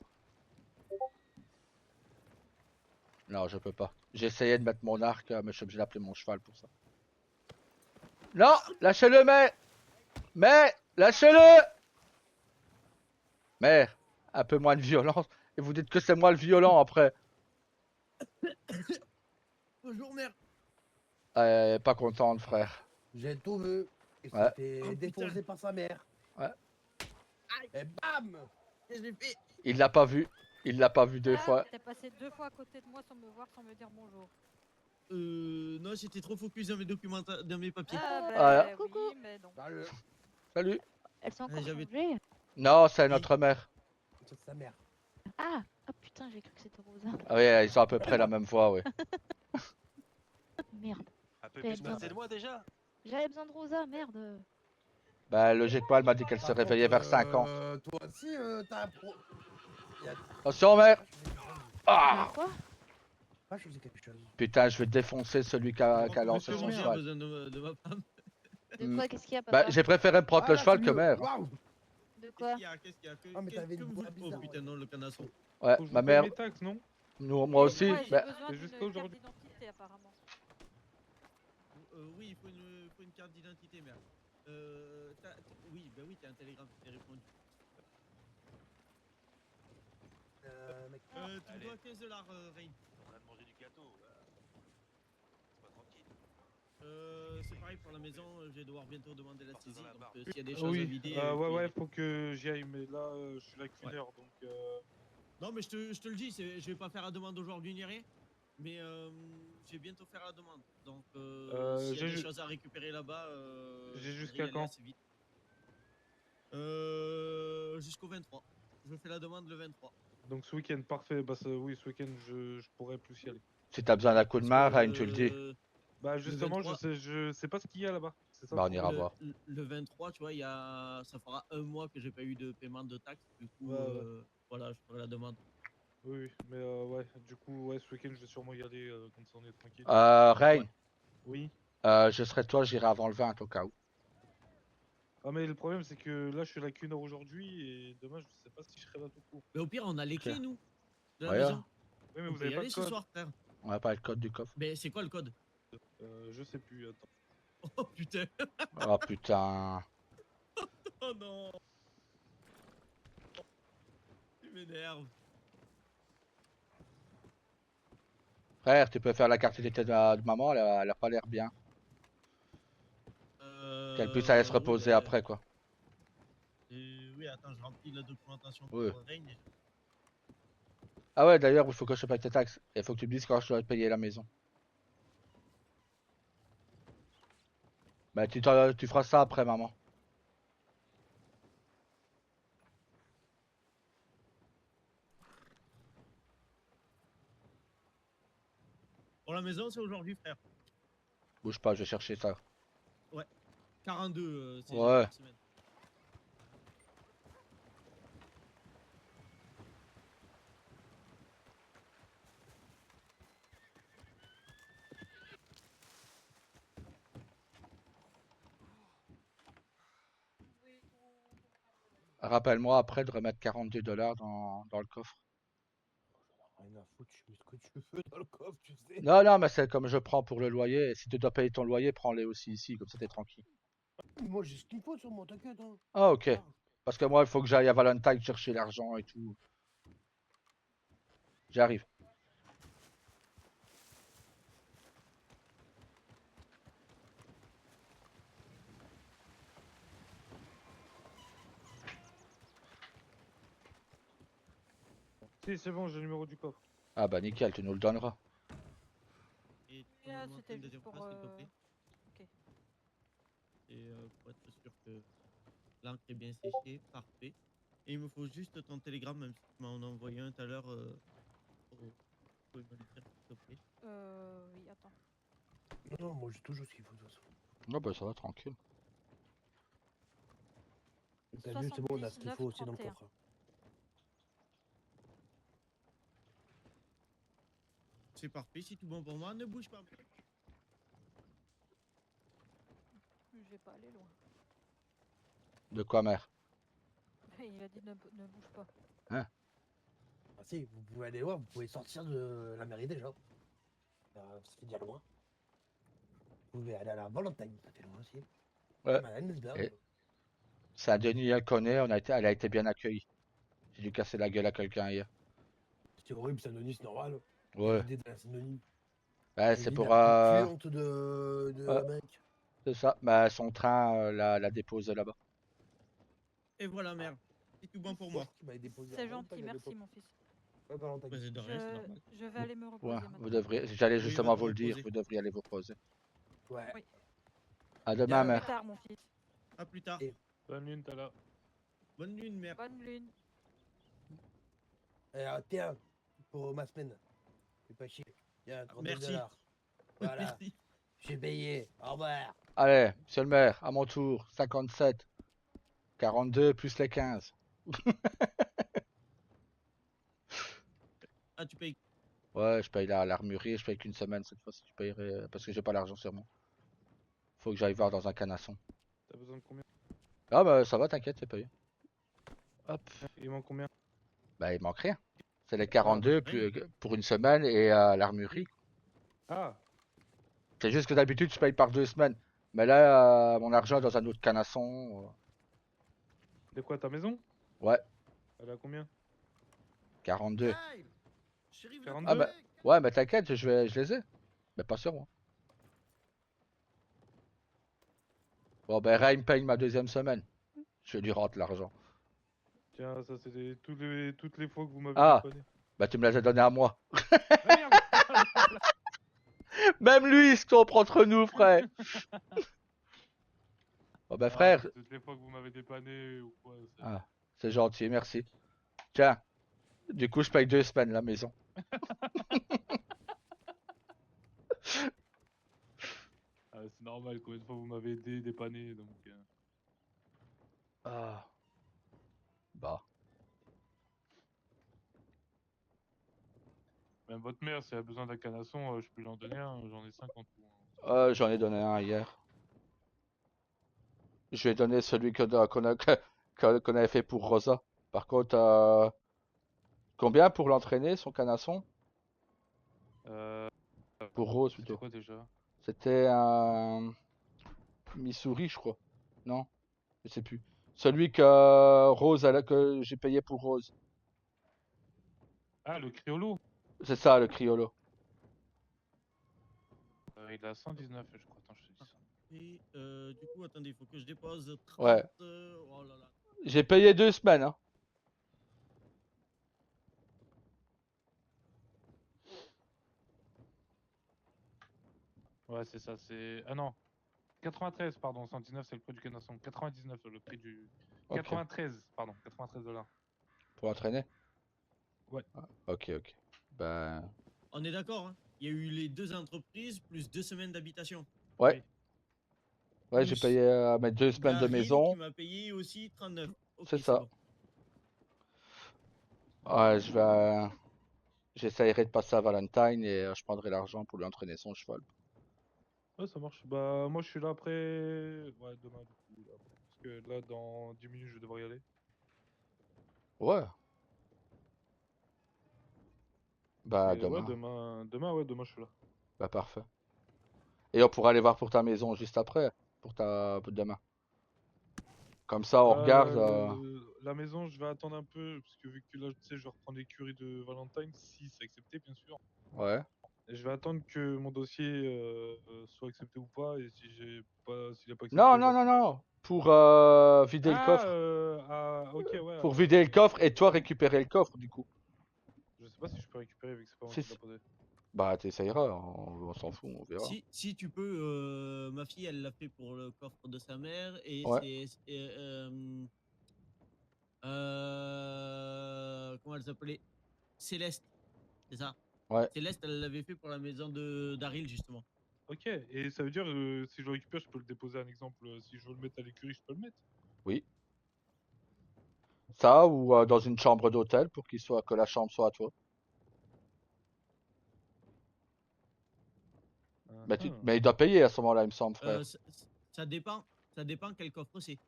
Non, je peux pas. J'ai essayé de mettre mon arc, mais je suis obligé d'appeler mon cheval pour ça. Non, lâchez-le, mais, lâchez-le. Mère, un peu moins de violence. Et vous dites que c'est moi le violent après. Bonjour, mère. Pas contente, frère. J'ai tout vu. Il Ouais. s'est fait Oh, défoncer putain. par sa mère. Ouais. Et bam. Et j'ai fait. Il l'a pas vu. Il l'a pas vu deux fois. T'es passé 2 fois à côté de moi sans me voir, sans me dire bonjour. Non, j'étais trop focus dans mes documents, dans mes papiers. Ah Voilà. bah Coucou. oui, mais non. Salut. Salut. Elles sont encore j'avais- changées. Non, c'est notre mère. C'est sa mère. Ah, oh putain, j'ai cru que c'était Rosa. Ah oui, ils ont à peu près la même voix, oui. Merde. Un peu J'avais plus besoin pressé de moi déjà. J'avais besoin de Rosa, merde. Bah, logiquement, elle m'a dit qu'elle se Par réveillait contre, vers 50. Toi aussi, t'as un pro. Il y a- Attention, mère. Ah Ah quoi? Ah, je faisais quelque chose. putain, je vais défoncer celui qui a lancé Monsieur son Roger a cheval. besoin de ma femme. De quoi? Qu'est-ce qu'il y a, Bah, papa? j'ai préféré me prendre Ah, le là, cheval c'est que mieux. mère. Waouh. De quoi? Qu'est-ce qu'il y a Ah, mais t'avais une que voix vous... bizarre, Oh putain, ouais. non, le canasson. Ouais, Faut que je ma vous paye mère, mes taxes, non? moi aussi. Moi, j'ai Bah, besoin c'est d'une jusqu'à carte aujourd'hui. d'identité apparemment. Oui, il faut une carte d'identité, merde. Oui, bah oui, t'as un télégramme qui t'est répondu. Mec. Tu me Allez. dois 15 $, Rain. On a de manger du gâteau. C'est pas tranquille. C'est pareil pour la maison, je vais devoir bientôt demander la Partez dans saisie. la Donc barre. s'il y a des choses à Oui, vider. ouais, faut que j'y aille, mais là, je suis là qu'une Ouais. heure, donc... Non, mais je te le dis, je vais pas faire la demande aujourd'hui ni rien. Mais je vais bientôt faire la demande. Donc s'il y a j'ai des ju- choses à récupérer là-bas, J'ai je jusqu'à voudrais y aller quand? assez vite. Jusqu'au 23. Je fais la demande le 23. Donc ce week-end, parfait. Bah oui, ce week-end, je pourrais plus y aller. si t'as besoin d'un coup de main, Parce que, Ryan, tu le dis. Bah justement, 23. je sais pas ce qu'il y a là-bas. C'est ça. Bah, le on ira problème. voir. Le 23, tu vois, ça fera un mois que j'ai pas eu de paiement de taxes. Du coup, Ouais. voilà, je ferai la demande. Oui, mais ouais, du coup, ouais, ce week-end, je vais sûrement y aller, comme ça on est tranquille. Ryan, Ouais. Oui. je serai toi, j'irai avant le 20 au cas où. Ah mais le problème, c'est que là, je suis là qu'une heure aujourd'hui, et demain, je sais pas si je serai là tout court. Mais au pire, on a les clés, nous, de la Ouais, maison. Oui, mais On vous peut y avez pas aller de ce code. soir, frère. On n'a pas le code du coffre. Mais c'est quoi le code? Je sais plus, attends. Oh putain. Oh putain. Oh non. m'énerve. Frère, tu peux faire la carte d'identité de maman, elle a pas l'air bien. Qu'elle puisse aller se Oui, reposer ben, après, quoi. oui, attends, je remplis la documentation pour Oui. Reign. Et... Ah ouais, d'ailleurs, il faut que je paye tes taxes. Il faut que tu me dises quand je dois payer la maison. Bah, tu feras ça après, maman. Pour la maison, c'est aujourd'hui, frère. Bouge pas, je vais chercher ça. 42, c'est Ouais. par semaine. Rappelle-moi après de remettre 42 $ dans le coffre. Rien à foutre, tu mets ce que tu veux dans le coffre, tu sais. Non, non, mais c'est comme je prends pour le loyer. Et si tu dois payer ton loyer, prends-les aussi ici, comme ça t'es tranquille. Moi, j'ai ce qu'il me faut sur moi, t'inquiète. Hein. Ah, ok. Large. Parce que moi, il faut que j'aille à Valentine chercher l'argent et tout. J'arrive. Si, c'est bon, j'ai le numéro du coffre. Ah bah nickel, tu nous le donneras. Et tu peux Là, me c'était montrer une juste deuxième pour. phrase, s'il te plaît. Ok. Et pour être sûr que l'encre est bien séchée, parfait. Et il me faut juste ton télégramme, même si tu m'en as envoyé un tout à l'heure. Vous pouvez me le dire, s'il te plaît. Oui, attends. Non, moi, j'ai toujours ce qu'il faut de toute façon. Ah bah ça va, tranquille. T'as vu, c'est bon, on a ce qu'il 79, faut aussi dans le 31. coffre. C'est parfait, c'est tout bon pour moi, ne bouge pas. Je vais pas aller loin. De quoi, mère? Il a dit ne bouge pas. Ah si, vous pouvez aller voir, vous pouvez sortir de la mairie déjà. Ça fait déjà loin. Vous pouvez aller à la Valentine, ça fait loin aussi. Ouais. Même à Emmetsburg. Et- Saint-Denis, elle connaît, elle a été bien accueillie. J'ai dû casser la gueule à quelqu'un hier. C'est horrible, Saint-Denis, c'est normal. Ouais. L'idée de la Saint-Denis. Bah, C'est c'est l'île pour... la plus puante de ouais, l'Amérique. c'est ça. Bah, son train l'a déposé là-bas. Et voilà, merde. C'est tout bon pour moi. Qui m'avait déposé à C'est Valentine gentil, à merci l'époque. mon fils. Ouais, Valentine. Bah, c'est de rien, c'est normal. Je vais aller me reposer Ouais, maintenant. vous devriez... J'allais Oui, va justement te vous le dire, reposer. vous devriez aller vous reposer. Ouais. Oui. À demain, Bien, Plus mère. tard, mon fils. À plus tard. Et- Bonne lune, t'as là. Bonne lune, merde. Bonne lune. Tiens, pour ma semaine. Fais pas chier. Tiens, 39 Merci. $. Voilà. Merci. J'ai payé. Au revoir. Allez, monsieur le maire, à mon tour. 57. 42 plus les 15. Ah, tu payes. Ouais, je paye l'armurerie, je paye qu'une semaine cette fois-ci. Je payerai parce que j'ai pas l'argent sur moi. Faut que j'aille voir dans un canasson. T'as besoin de combien? Ah bah ça va, t'inquiète, c'est payé. Hop. Il manque combien? Bah il manque rien. C'est les Ah, 42 bah, rien. pour une semaine et l'armurerie. Ah, C'est juste que d'habitude je paye par 2 semaines. Mais là, mon argent est dans un autre canasson. de quoi, ta maison? Ouais, Elle a combien? 42. Kyle, chérie, viens 42? Ah bah, ouais, mais t'inquiète, je les ai. Mais pas sur moi. Bon, ben Ray me paye ma deuxième semaine. Je lui rentre l'argent. Tiens, ça c'est toutes les fois que vous m'avez Ah, dépanné. bah tu me les as donné à moi. Ah merde! Même lui, il se comprend entre nous, frère. Bon, ben Ah, frère. c'est toutes les fois que vous m'avez dépanné ou quoi. Ah, c'est gentil, merci. Tiens, du coup, je paye 2 semaines la maison. Ah, c'est normal, combien de fois vous m'avez aidé, dépanné, donc... Ah, bah. Même votre mère, si elle a besoin d'un canasson, je peux lui en donner un, j'en ai 50 pour J'en ai donné un hier. Je lui ai donné celui qu'on avait fait pour Rosa. Par contre, combien pour l'entraîner, son canasson? Euh, Pour Rose, c'était plutôt. quoi déjà? C'était un Missouri, je crois. Non, je sais plus. Celui que Rose, que j'ai payé pour Rose. Ah, le Criollo. C'est ça, le Criollo. Il a 119, je crois. Attends, je te dis ça. Et du coup, attendez, il faut que je dépose 30. Ouais. Oh là là. J'ai payé 2 semaines. Hein. Ouais, c'est ça. C'est. Ah non. 93, pardon. 119, c'est le prix du canasson. 99, le prix du. Ok. 93, pardon. 93 $. Pour entraîner. Ouais. Ah, ok, ok. Ben. On est d'accord, hein. Il y a eu les 2 entreprises plus 2 semaines d'habitation. Ouais. Oui. Ouais, j'ai Plus payé mes 2 semaines de Daryl maison. qui m'a payé aussi 39. Ok, C'est ça. bon. Ouais, je vais. J'essayerai de passer à Valentine et je prendrai l'argent pour lui entraîner son cheval. Ouais, ça marche. Bah, moi, je suis là après. Ouais, demain, du coup. Là, après. Parce que là, dans 10 minutes, je vais devoir y aller. Ouais. Bah, Et ouais, demain. demain, je suis là. Bah, parfait. Et on pourra aller voir pour ta maison juste après. Pour demain. Comme ça, on regarde. La maison, je vais attendre un peu. Parce que vu que là, tu sais, je vais reprendre l'écurie de Valentine. Si c'est accepté, bien sûr. Ouais. Et je vais attendre que mon dossier soit accepté ou pas. Et si j'ai pas, s'il n'est pas accepté. Non, je non, vais non, attendre. non. Pour vider le coffre. Ok, ouais. Pour vider le coffre et toi récupérer le coffre, du coup. Je sais pas si je peux récupérer vu que c'est pas moi Si, qui l'a posé. Bah, t'essayeras. On s'en fout, on verra. Si tu peux, ma fille, elle l'a fait pour le coffre de sa mère. Et Ouais. comment elle s'appelait? Céleste. C'est ça. Ouais. Céleste, elle l'avait fait pour la maison de Daryl, justement. Ok, et ça veut dire si je le récupère, je peux le déposer un exemple. Si je veux le mettre à l'écurie, je peux le mettre. Oui. Ça, ou dans une chambre d'hôtel pour que la chambre soit à toi. Mais il doit payer à ce moment-là, il me semble, frère. Ça dépend quel coffre c'est.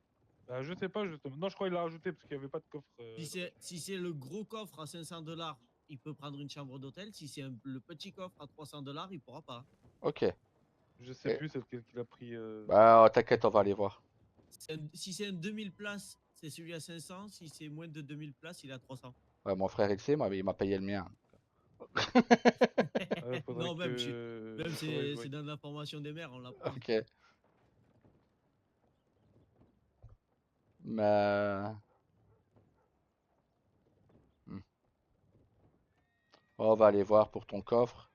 Bah, je sais pas, justement. Non, je crois qu'il l'a rajouté parce qu'il n'y avait pas de coffre. Si c'est le gros coffre à 500 $, il peut prendre une chambre d'hôtel. Si c'est le petit coffre à 300 $, il pourra pas. Ok. Je sais plus c'est lequel qu'il a pris. Bah, t'inquiète, on va aller voir. Si c'est un 2000 places, c'est celui à 500. Si c'est moins de 2000 places, il est à 300. Ouais, mon frère, il sait, il m'a payé le mien. Non, même c'est dans l'information des mères, on l'apprend. Ok. Mais. On va aller voir pour ton coffre.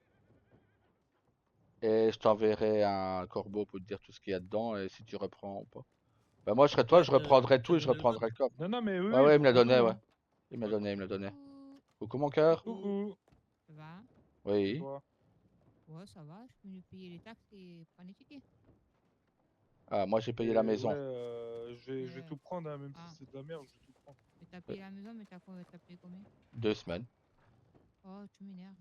Et je t'enverrai un corbeau pour te dire tout ce qu'il y a dedans et si tu reprends ou pas. Bah, moi, je serais toi, je reprendrai tout et je reprendrai le coffre. Non, mais oui. Ouais, il me l'a prends donné, tout, ouais. hein. Il me l'a donné, il me l'a donné. Coucou. Coucou, mon cœur. Coucou. Ça va? Oui. Toi. Ouais, ça va. Je suis venu payer les taxes et prendre les tickets. Ah, moi, j'ai payé la maison. Ouais, je vais tout prendre, hein, même si c'est de la merde, je vais tout prendre. Mais t'as payé la maison, mais t'as payé combien? 2 semaines. Oh, tu m'énerves.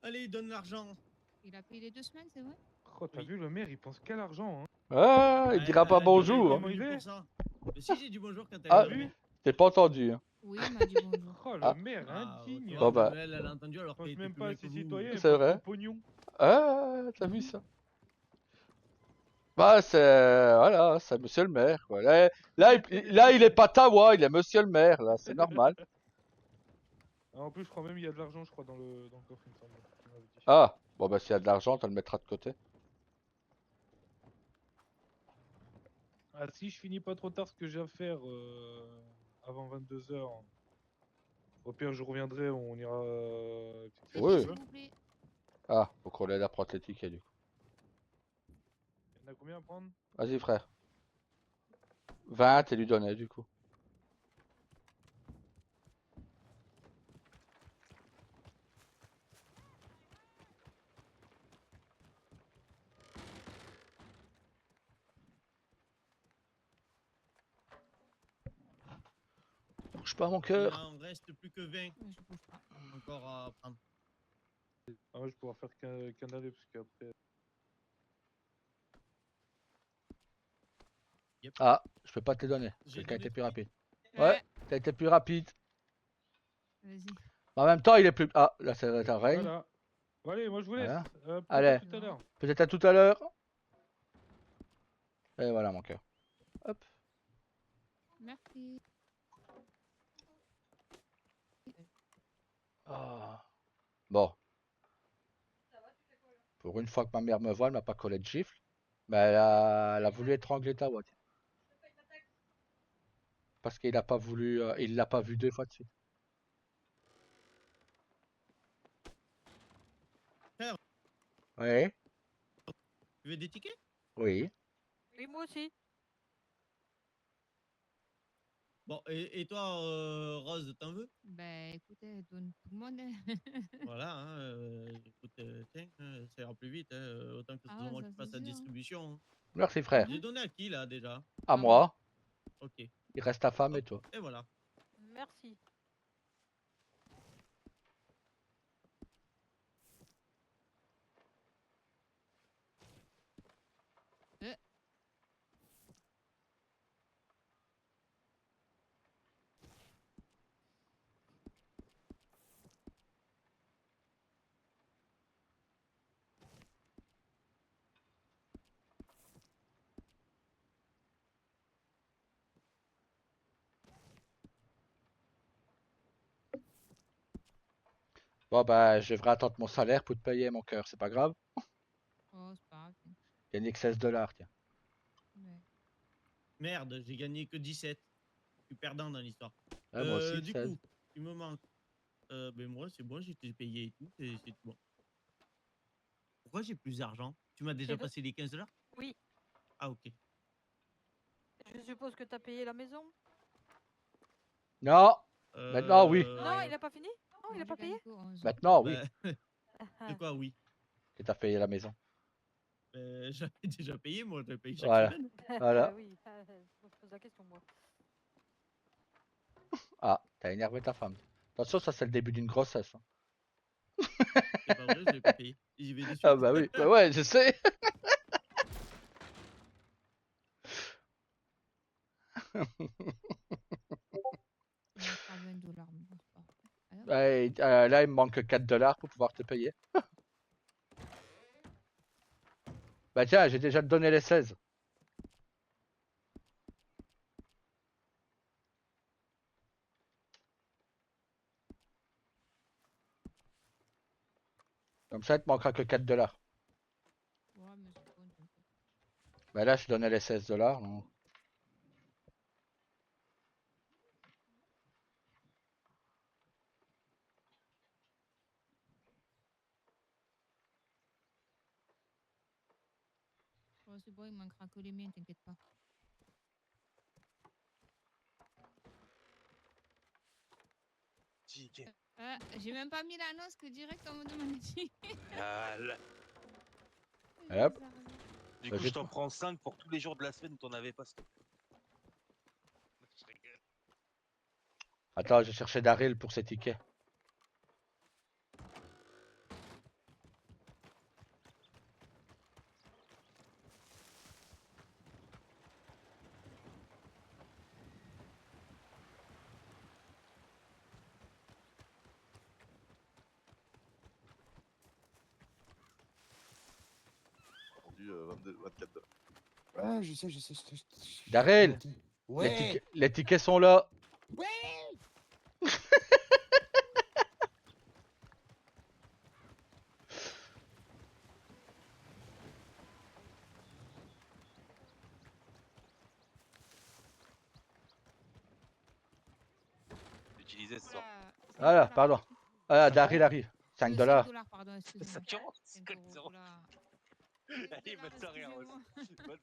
Allez, donne l'argent. Il a payé les 2 semaines, c'est vrai? Oh, t'as vu, le maire, il pense qu'à l'argent, hein. Ah, il dira pas bonjour. Mais si, j'ai dit bonjour quand elle Ah, est venue. t'es pas entendu. Hein. Oui, il m'a dit bonjour. Oh, le maire, indigne. Bon, bah. Elle a entendu alors Je qu'elle pense même était pas à plus ses que vous. citoyens, C'est vrai. pognon. Ah, t'as vu ça? Bah, voilà, c'est monsieur le maire, quoi. Là, il est pas Tawa, il est monsieur le maire, là, c'est normal. En plus, je crois même qu'il y a de l'argent, je crois, dans le coffre, il me semble. Ah, bon, bah, s'il y a de l'argent, tu le mettras de côté. Ah, si je finis pas trop tard ce que j'ai à faire avant 22h, au pire, je reviendrai, on ira. Oui. S'il vous plaît. Ah, faut qu'on l'aide à prendre les tickets, du coup. Il y en a combien à prendre? Vas-y, frère. 20 et lui donner, du coup. Bouge pas, mon cœur. Il en reste plus que 20. Je bouge pas. Encore à prendre. Ah ouais, je pourrais faire qu'un aller parce qu'après. Yep. Ah, je peux pas te les donner. J'ai Quelqu'un donné était plus tous. rapide. Ouais, t'as été plus rapide. Vas-y. En même temps, il est plus. Ah, là, c'est un règne. Voilà. Bon, allez, moi je vous laisse. Voilà. Peut-être Allez. à tout à l'heure. Peut-être à tout à l'heure. Et voilà, mon cœur. Hop. Merci. Ah. Bon. Pour une fois que ma mère me voit, elle m'a pas collé de gifle. Mais elle a voulu étrangler Tawa. Tiens. Parce qu'il a pas voulu. Il l'a pas vu 2 fois de suite. Frère, Oui. tu veux des tickets? Oui. Oui, moi aussi. Bon, et toi, Rose, t'en veux? Ben écoutez, donne tout le monde. Hein. Voilà, hein, écoute, tiens, ça ira plus vite, hein, autant que ce soit Ah, moi ça qui c'est fasse la sûr. distribution. Hein. Merci frère. J'ai donné à qui là déjà? À Ah, moi. Ok, Il reste ta femme et hop, toi. et voilà. Merci. Bon bah je devrais attendre mon salaire pour te payer mon cœur, c'est pas grave. Oh, c'est pas grave. Tiens. Gagner que 16 $, tiens. Ouais. Merde, j'ai gagné que 17. Je suis perdant dans l'histoire. Ouais, moi aussi, Du 16. coup, il me manque. Ben moi, c'est bon, j'étais payé et tout, c'est tout bon. Pourquoi j'ai plus d'argent? Tu m'as déjà Et passé les 15 $? Oui. Ah, ok. Je suppose que t'as payé la maison. Non. Maintenant oui. Non, il a pas fini. Non, il Moi, a pas j'ai gagné payé. que 11. Maintenant oui. Bah, de quoi, oui? Que t'as payé la maison. J'avais déjà payé, moi, j'avais payé chaque Voilà. semaine. Voilà. Oui, je pose la question moi. Ah, t'as énervé ta femme. Attention, ça c'est le début d'une grossesse. Hein. C'est pas vrai, je l'ai pas payé. J'y vais de suite. Ah bah oui. Bah ouais, je sais. Il me fera 20 $, mais bon, c'est pas grave. Alors, Bah, là il me manque 4 $ pour pouvoir te payer. Bah tiens, j'ai déjà donné les 16. Comme ça, il te manquera que 4 $. ouais, mais c'est bon, t'inquiète. Bah là, je donnais les 16 $. Donc... Ouais, c'est bon, il manquera que les miens, t'inquiète pas. Ticket. J'ai même pas mis l'annonce que direct on me demande des tickets. Voilà. Et hop. Du Bah, coup, j'ai je t'en pas- prends 5 pour tous les jours de la semaine où t'en avais pas. S'il te plaît. Je rigole. Attends, j'ai cherché Daryl pour ses tickets. Vendu 24 $. Ah, je sais. Daryl, Ouais. les tickets sont là. Ouais. Utilisez ce soir. Voilà, pardon. Voilà, Daryl arrive. 5 $. 5 $, pardon, excusez-moi. 5 euros, 5 5 euros, euros. oula. Allez, bonne soirée, Rose. Excusez-moi. Bonne soirée.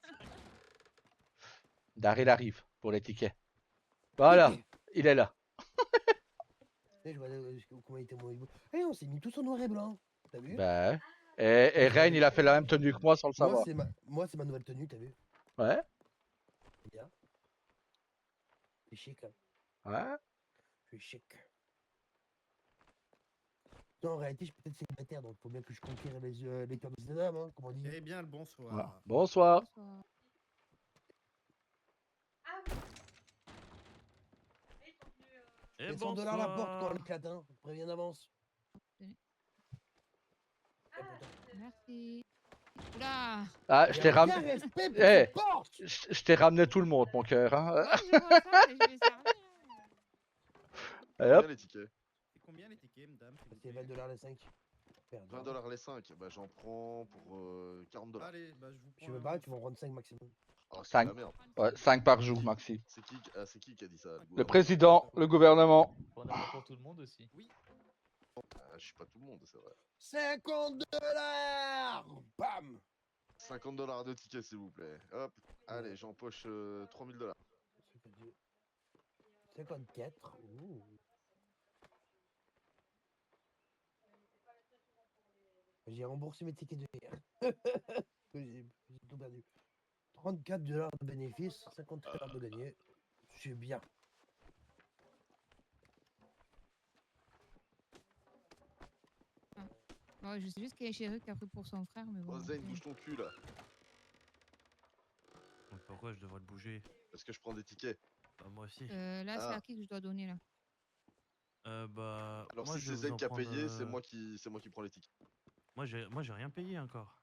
Daryl arrive pour les tickets. Voilà, il est là. Je vois comment il était mon niveau. Eh, on s'est mis tous en noir et blanc. T'as vu? Bah, et Rain, il a fait la même tenue que moi sans le savoir. Moi, c'est ma nouvelle tenue, t'as vu? Ouais, C'est bien. C'est chic, hein. ouais. Je suis chic. Non, en réalité, je suis peut-être célibataire, donc faut bien que je conquière les cœurs des dames, hein, comme on dit. Eh bien, le bonsoir. Voilà. Bonsoir. Bonsoir. Et Les 100 $ la porte quand on éclate, hein. Préviens d'avance. Merci. Oula. Ah, je Il y t'ai a aucun ramené. respect pour Eh, ce porte. je t'ai ramené tout le monde, mon cœur. Hein. Ouais, je vois ça, mais je vais servir. Et hop. Combien les tickets? combien les tickets, madame, s'il vous C'est plaît 20$ les 5. 20$ les 5, bah j'en prends pour 40$. Allez, bah je vous prends. Tu veux pas, tu vas en prendre 5 maximum. Ah, c'est de 5. la merde. Ouais, 5 par jour, maxi. C'est qui a dit ça? Le président, le gouvernement. On a pas pour tout le monde aussi. Oui. Je suis pas tout le monde, c'est vrai. 50$. Bam. 50$ de tickets, s'il vous plaît. Hop, allez, j'empoche 3000$. 54. Ouh. J'ai remboursé mes tickets de hier. J'ai tout perdu. 34$ de bénéfices, 50$ de gagné. C'est bien. Ouais, je sais juste qu'il y a Chéri qui a pris pour son frère, mais bon. Oh, Zane, après- bouge ton cul là. Pourquoi je devrais le bouger? Parce que je prends des tickets. Bah, moi aussi. Là, c'est à qui que je dois donner là? Bah. Alors moi, si je c'est vais vous Zane en qui a prendre, payé, c'est moi qui prends les tickets. Moi, j'ai rien payé encore.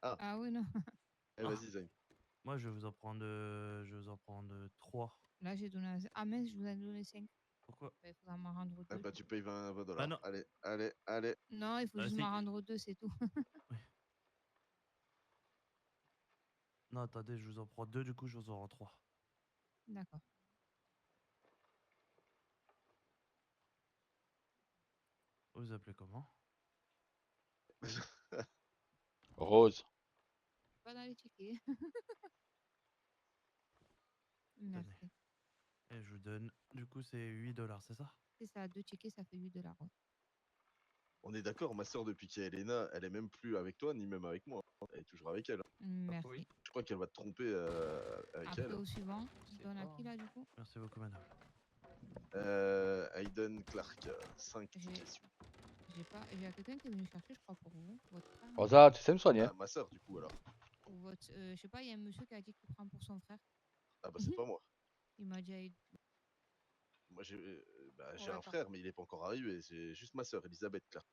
Ah, Ah oui, non. eh, vas-y Zane. Moi, je vais vous en prendre, 3. Là, j'ai donné. Ah, mince, je vous ai donné 5. Pourquoi? Il faudra m'en rendre 2. Eh bah tu payes 20$. Ah non. Allez. Non, il faut Ah, juste si. m'en rendre 2, c'est tout. Non, attendez, je vous en prends 2, du coup, je vous en rends 3. D'accord. Vous vous appelez comment? Rose. Pas dans les tickets. Merci. Et je vous donne, du coup, c'est 8$, c'est ça? C'est ça, 2 tickets, ça fait 8$. Ouais. On est d'accord, ma soeur depuis qu'il y a Elena, elle est même plus avec toi, ni même avec moi. Elle est toujours avec elle. Merci. Je crois qu'elle va te tromper avec Après, elle. au suivant, je donne à qui là du coup? Merci beaucoup, madame. Hayden Clark, 5 J'ai questions. pas. Il y a quelqu'un qui est venu chercher, je crois, pour vous. Votre frère. Rosa, tu sais me soigner? Ah, ma soeur du coup alors. Ou votre. Je sais pas, il y a un monsieur qui a dit qu'il prend pour son frère. Ah bah c'est pas moi. Il m'a dit. Moi j'ai Ouais, un attends. frère mais il est pas encore arrivé, c'est juste ma soeur Elisabeth Clark.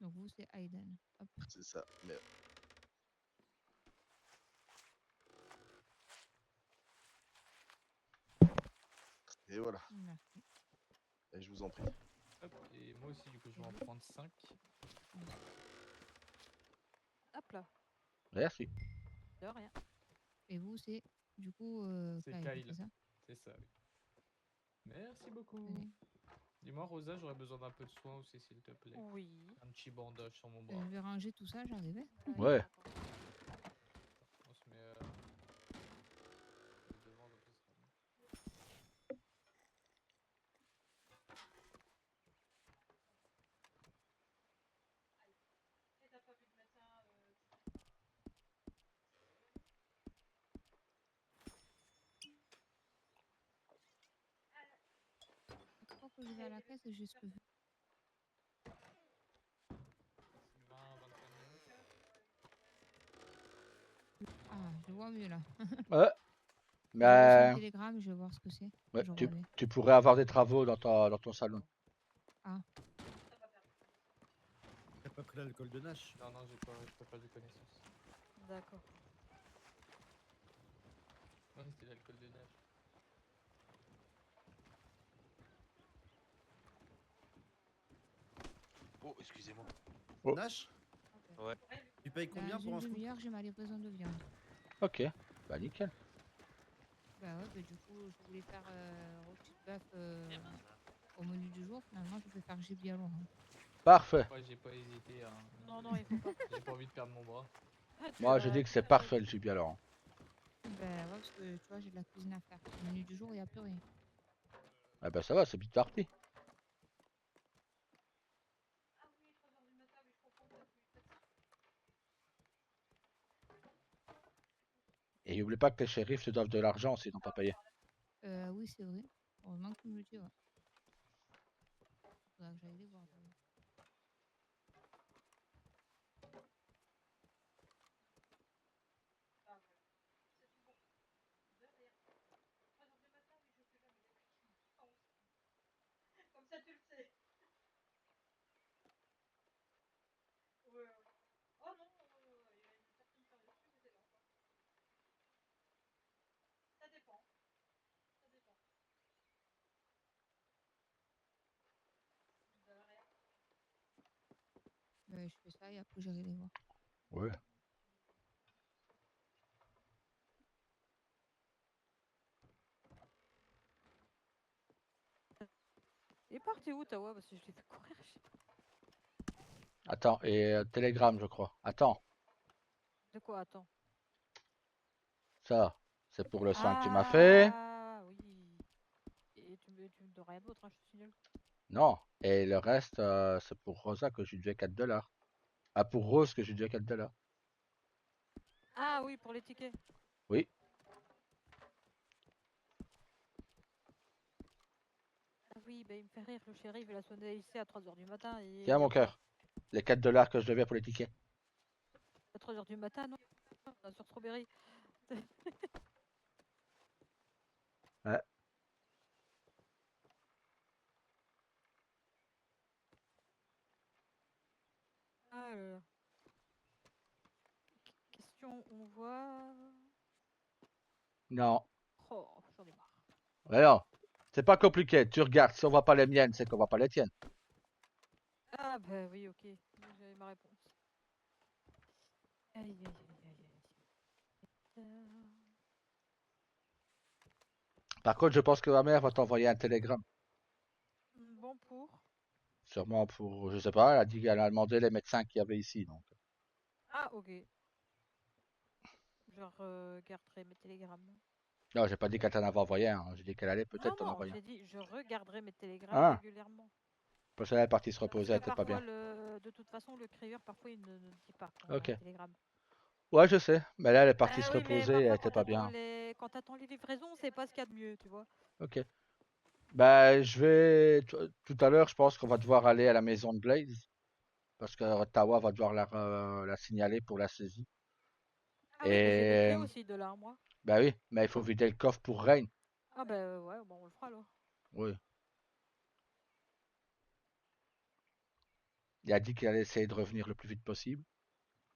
Donc vous, c'est Aiden. Hop. C'est ça, mais... Et voilà. Merci. Et je vous en prie. Hop, et moi aussi, du coup, je vais en prendre 5. Hop là. Merci. De rien. Et vous, c'est du coup. C'est Kyle, Kyle. c'est ça? C'est ça, oui. Merci beaucoup. Dis-moi, Rosa, j'aurais besoin d'un peu de soin aussi, s'il te plaît. Oui. Un petit bandage sur mon bras. Je vais ranger tout ça, j'arrive. Ouais. On se met devant, comme ça sera mieux. Chaque fois que je vais à la caisse, j'ai ce que je veux. 20, 25 minutes. Ah, je vois mieux là. Ouais. J'ai reçu un Mais télégramme, je vais voir ce que c'est. ouais, Je tu, reviens. tu pourrais avoir des travaux dans ton salon. Ah. T'as pas pris l'alcool de Nash? Non, non, j'ai pas perdu connaissance. D'accord. Non, c'était l'alcool de nage. Oh, excusez-moi. Oh. Nash? Ouais. Tu payes combien Dans pour un une scoop? demi-heure, j'ai ma livraison de viande. Ok, bah nickel. Bah ouais, bah du coup, je voulais faire rôti de bœuf au menu du jour. Finalement, je vais faire gibier à l'orange. Parfait. Ouais, j'ai pas hésité. Hein. Non, non, il faut pas. J'ai pas envie de perdre mon bras. Moi, je dis que c'est parfait le gibier alors. Bah ouais, parce que tu vois, j'ai de la cuisine à faire. Au menu du jour, il n'y a plus rien. Ah bah ça va, c'est vite parti. Et n'oublie pas que les shérifs te doivent de l'argent s'ils n'ont pas payé. Oui, c'est vrai. Heureusement que tu me le dis, ouais. Faudra que j'aille les voir. d'ailleurs. Comme ça, tu le sais. Ouais, ouais. Oh non, il y a une personne qui travaille dessus, mais c'est bon. Ça dépend. Ça dépend. je fais ça et après j'irai les voir. Ouais. Il est parti où, Tawa? Parce que je l'ai fait courir. Attends, et Telegram, je crois. Attends, De quoi? Attends. ça, c'est pour le soin que tu m'as fait. Ah oui. Et tu me donnes rien d'autre, hein, je te signale. Non. Et le reste, c'est pour Rosa que je lui devais 4 $. Ah, pour Rose que je lui devais 4 $. Ah oui, pour les tickets. Oui. Ah oui, bah il me fait rire, le shérif, il a sonné ici à 3h du matin. Et Tiens, il y a mon quoi? cœur. Les 4 $ que je devais pour les tickets. À 3h du matin, non? Sur Strawberry. Ouais. Ah là là. Question, on voit. Non. Oh, j'en ai marre. Ouais, non. C'est pas compliqué. Tu regardes. Si on voit pas les miennes, c'est qu'on voit pas les tiennes. Ah bah oui, ok. J'avais ma réponse. Aïe, aïe, aïe, aïe, aïe. Par contre, je pense que ma mère va t'envoyer un télégramme. Bon pour. Sûrement pour, je sais pas, elle a dit qu'elle a demandé les médecins qu'il y avait ici, donc. Ah, ok. Je regarderai mes télégrammes. Non, j'ai pas dit qu'elle t'en avait envoyé un. J'ai dit qu'elle allait Non, peut-être t'en non, envoyer un. j'ai dit je regarderai mes télégrammes Ah. régulièrement. Parce qu'elle est partie se Parce reposer, que elle était pas parfois, bien. de toute façon, le crieur, parfois, il ne dit pas quand on a Ok. un télégramme. Ouais, je sais. Mais là, elle est partie se Oui, mais reposer et elle parfois, était pas bien. quand t'attends les livraisons, c'est pas ce qu'il y a de mieux, tu vois. Ok. Bah, je vais. Tout à l'heure, je pense qu'on va devoir aller à la maison de Blaze. Parce que Tawa va devoir la signaler pour la saisie. Ah oui, mais j'ai les clés Et. aussi de là, moi. Bah oui, mais il faut vider le coffre pour Rain. Ah bah ouais, bon, on le fera alors. Oui. Il a dit qu'il allait essayer de revenir le plus vite possible.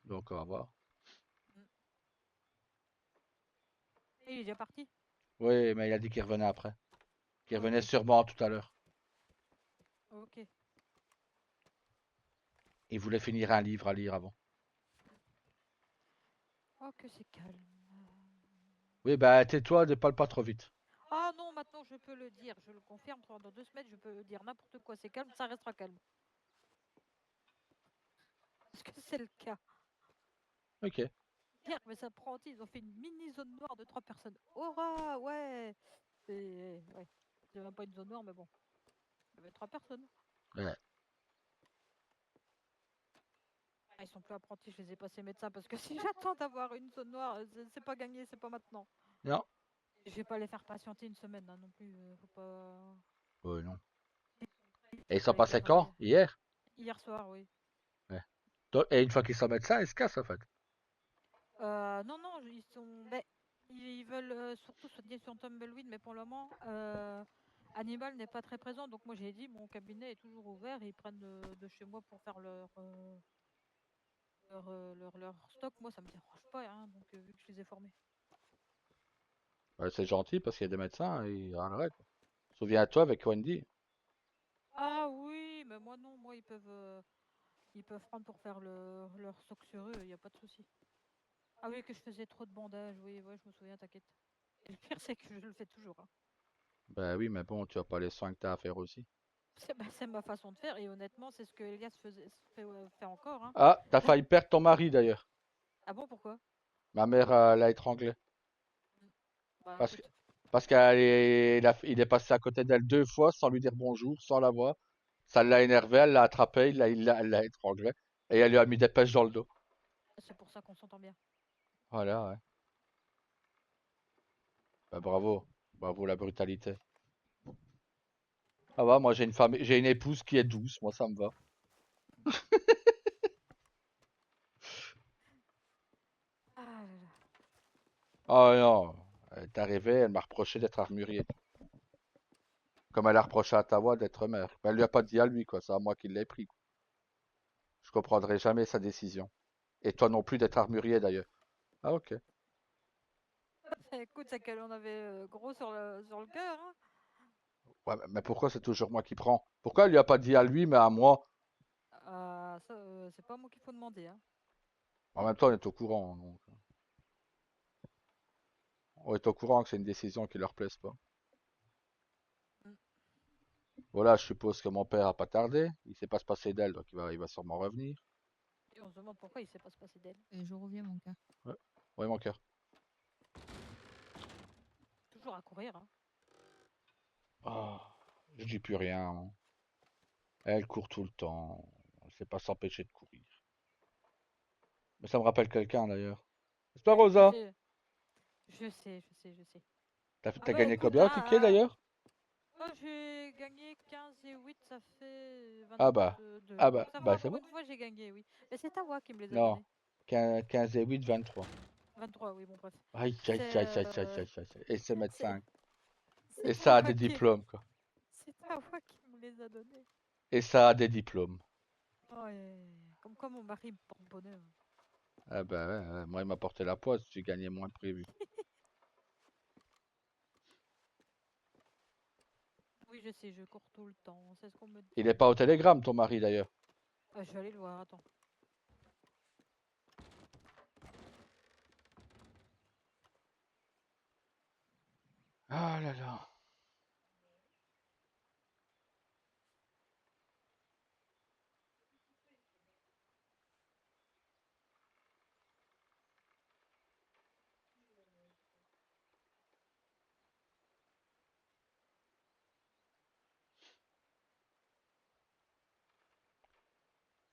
Donc, on va voir. Et il est déjà parti. Oui, mais il a dit qu'il revenait après. Qu'il revenait Ok. sûrement tout à l'heure. Ok. Il voulait finir un livre à lire avant. Oh, que c'est calme. Oui, bah tais-toi, ne parle pas trop vite. Ah non, maintenant je peux le dire, je le confirme, dans 2 semaines, je peux dire n'importe quoi, c'est calme, ça restera calme. Parce que c'est le cas. Ok. Dire, mais ça prend, ils ont fait une mini zone noire de 3 personnes. Aura, ouais. Ouais. C'est même pas une zone noire, mais bon. Il y avait 3 personnes. Ouais. Ah, ils sont plus apprentis, je les ai passés médecins parce que si j'attends d'avoir une zone noire, c'est pas gagné, c'est pas maintenant. Non. Je vais pas les faire patienter une semaine hein, non plus, faut pas. Oui, non. Et ils sont Pas les passés faire, quand? Hier? Hier soir, oui. Ouais. Et une fois qu'ils sont médecins, ils se cassent en fait. Non, non, ils sont. Ben, ils veulent surtout soigner sur Tumbleweed, mais pour le moment, Hannibal n'est pas très présent. Donc moi j'ai dit, mon cabinet est toujours ouvert et ils prennent de chez moi pour faire leur stock. Moi ça me dérange pas, hein, donc vu que je les ai formés. Ouais, c'est gentil parce qu'il y a des médecins et ils arrêtent. Souviens-toi avec Wendy. Ah oui, mais moi non, moi ils peuvent prendre pour faire leur stock sur eux, il n'y a pas de souci. Ah oui, que je faisais trop de bandages, oui, ouais, je me souviens, t'inquiète. Et le pire c'est que je le fais toujours. Hein. Bah oui, mais bon, tu as pas les soins que t'as à faire aussi. C'est ma façon de faire et honnêtement c'est ce que Elias fait encore. Hein. Ah, t'as failli perdre ton mari d'ailleurs. Ah bon, pourquoi? Ma mère l'a étranglé. Bah Parce que écoute, parce il est passé à côté d'elle 2 fois sans lui dire bonjour, sans la voir. Ça l'a énervé, elle l'a attrapé, elle l'a étranglé. Et elle lui a mis des pêches dans le dos. c'est pour ça qu'on s'entend bien. Voilà, ouais. Bah, bravo. Bravo la brutalité. Ah va, moi j'ai une épouse qui est douce, moi ça me va. Ah là là. Oh non, elle est arrivée, elle m'a reproché d'être armurier. Comme elle a reproché à Tawa d'être mère. Mais elle lui a pas dit à lui, quoi, c'est à moi qui l'ai pris. Je comprendrai jamais sa décision. Et toi non plus d'être armurier d'ailleurs. Ah ok. Écoute, c'est qu'elle en avait gros sur le cœur. Hein. Ouais, mais pourquoi c'est toujours moi qui prends? Pourquoi elle lui a pas dit à lui mais à moi? Ça, c'est pas moi qu'il faut demander. Hein. En même temps, on est au courant. Donc... On est au courant que c'est une décision qui leur plaise pas. Mm. Voilà, je suppose que mon père a pas tardé. Il sait pas se passer d'elle, donc il va sûrement revenir. Et on se demande pourquoi il sait pas se passer d'elle. Et je reviens, mon cœur. Ouais, ouais mon cœur. Toujours à courir. Hein. Oh, je dis plus rien. Elle court tout le temps. Elle sait pas s'empêcher de courir. Mais ça me rappelle quelqu'un d'ailleurs. C'est pas Rosa? Je sais. T'as Ah bah gagné écoute, combien au ticket d'ailleurs? Oh, j'ai gagné 15 et 8, ça fait 22. Ah bah, Ça va, c'est pour bon. une fois, j'ai gagné, oui. Mais c'est Tawa qui me les a Non, donnés. 15 et 8, 23. 23, oui, bon, bref. Aïe, aïe, C'est, aïe, aïe, aïe, aïe, aïe. Et c'est mettre c'est 5. c'est Et ça a Tawa des qui- diplômes, quoi. C'est Tawa qui me les a donnés. Et ça a des diplômes. Ouais, comme quoi mon mari me porte bonheur. Ah bah ouais, moi il m'a porté la poisse, j'ai gagné moins que prévu. Oui, je sais, je cours tout le temps, c'est ce qu'on me dit. Il est pas au télégramme, ton mari d'ailleurs. Ah, je vais aller le voir, attends. Ah là là.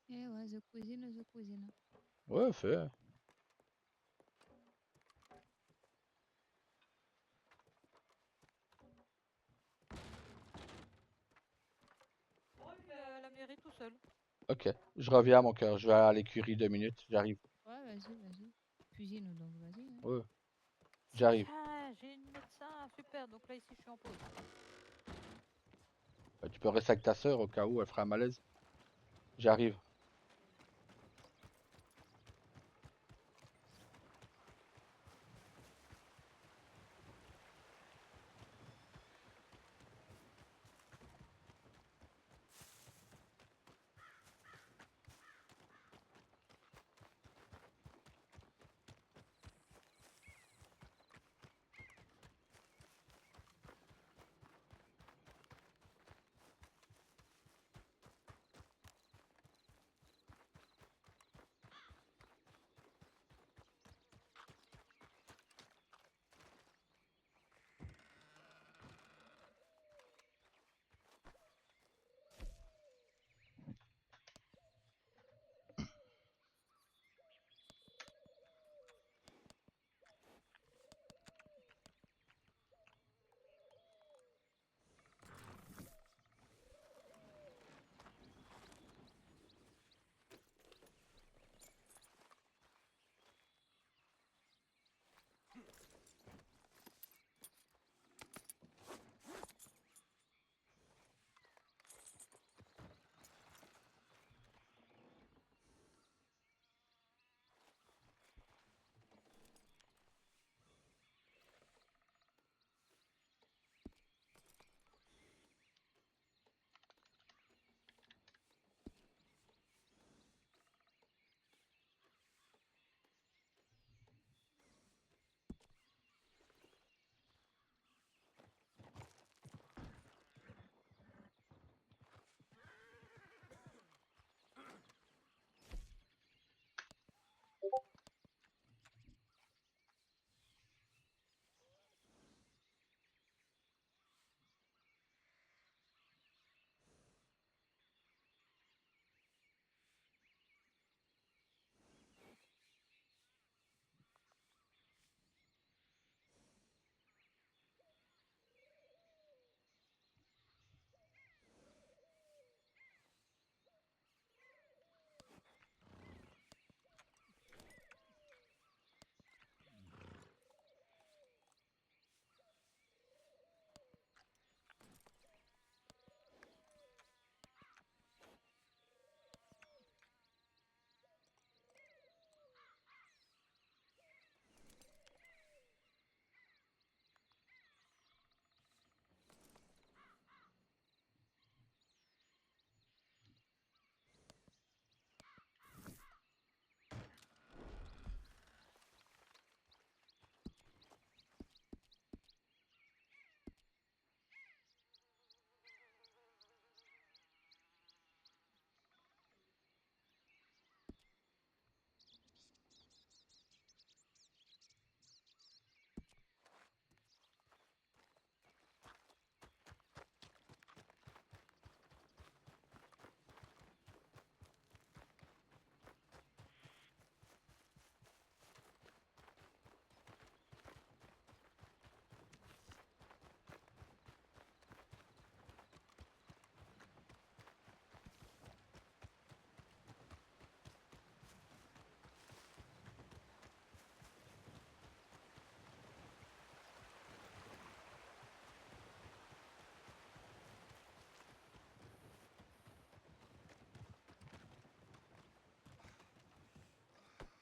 Eh ouais, the cuisine. Ouais, fait. Oh, il est à la mairie tout seul. Ok, je reviens mon cœur, je vais à l'écurie 2 minutes, j'arrive. Ouais, vas-y. Cuisine, donc vas-y. Hein. Ouais, C'est j'arrive. bien, j'ai une médecin, super, donc là ici je suis en pause. Bah, tu peux rester avec ta soeur au cas où elle fera un malaise. J'arrive.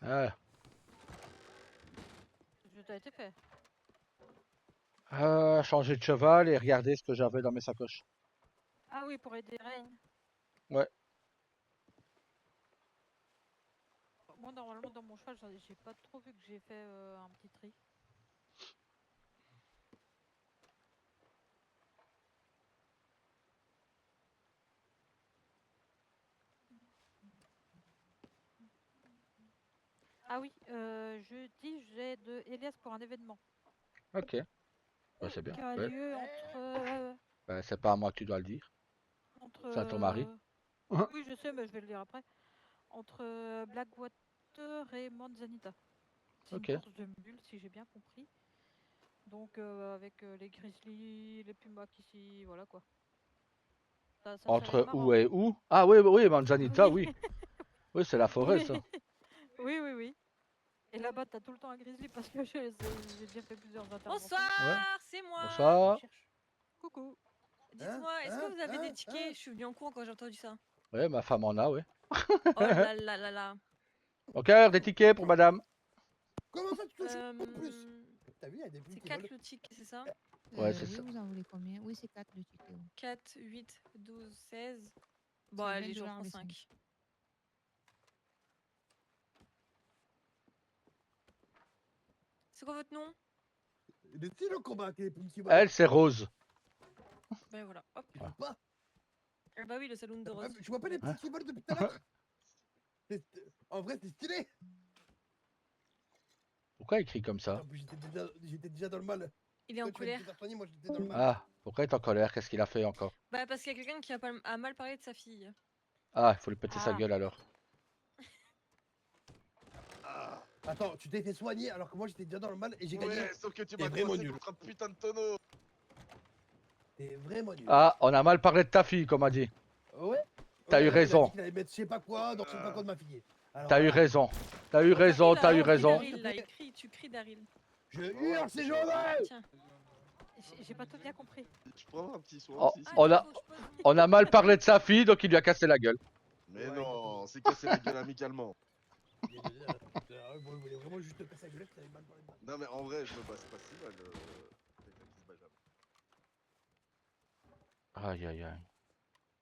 Ah, Je t'ai été fait. changer de cheval et regarder ce que j'avais dans mes sacoches. Ah oui, pour aider Rain. Ouais. Moi, normalement, dans mon cheval, j'ai pas trop vu que j'ai fait un petit tri. Ah oui, jeudi, j'ai de Elias pour un événement. Ok. Bah, c'est bien. Qui a Ouais. lieu entre... Bah, c'est pas à moi que tu dois le dire. entre C'est à ton mari. Oui, je sais, mais je vais le dire après. Entre Blackwater et Manzanita. C'est Ok. une course de mules, si j'ai bien compris. Donc, avec les grizzlies, les pumas ici, voilà quoi. Ça serait Entre marrant. où et où? Ah oui, oui, Manzanita, oui. Oui. Oui, c'est la forêt, Oui. ça. Oui, oui, oui. Et là-bas, t'as tout le temps un grizzly parce que j'ai déjà fait plusieurs interventions. Bonsoir, c'est moi. Bonsoir. Coucou. Dites-moi, est-ce que vous avez des tickets? Je suis venue en cours quand j'ai entendu ça. Ouais, ma femme en a, ouais. Oh là là là là. Au cœur, des tickets pour madame. Comment ça, tu touches en plus? T'as vu, il y a des C'est qui 4 volent. le ticket, c'est ça? Ouais, c'est Oui, ça. vous en voulez combien? Oui, c'est 4 le ticket. Oui. 4, 8, 12, 16. Bon, C'est allez, j'en 20 prends le 5. C'est quoi votre nom? Le style au combat avec les poules qui volent. Elle, c'est Rose. Ben voilà, hop. Tu vois pas? Ah bah oui, le salon de Rose. Tu vois pas les petits qui volent depuis tout à l'heure? En vrai, c'est stylé. Pourquoi il crie comme ça? Attends, j'étais déjà dans le mal. Il est en colère. Moi, j'étais dans le mal. Ah, pourquoi il est en colère? Qu'est-ce qu'il a fait encore? Bah parce qu'il y a quelqu'un qui a mal parlé de sa fille. Ah, il faut lui péter sa gueule alors. Attends, tu t'es fait soigner alors que moi j'étais déjà dans le mal et j'ai gagné. Ouais, sauf que tu T'es m'as vraiment coincé nul. contre un putain de tonneau. T'es vraiment nul. Ah, on a mal parlé de ta fille, comme on a dit. Ouais. T'as eu Ouais, raison. Il a dit qu'il allait mettre je sais pas quoi dans je sais pas quoi de ma fille. Alors, T'as eu voilà. raison. T'as eu raison, t'as eu raison. Daryl, là, tu cries Daryl. Je hurle, c'est Joël. Tiens. J'ai pas tout bien compris. Tu prends un petit soin Oh, aussi. on a mal parlé de sa fille, donc il lui a cassé la gueule. Mais non, c'est cassé la gueule amicalement. Bon, il voulait vraiment juste te casser la gueule, t'avais mal parlé de moi. Non mais en vrai, je me passe pas si mal. Quelqu'un qui se bat jamais. Aïe, aïe, aïe.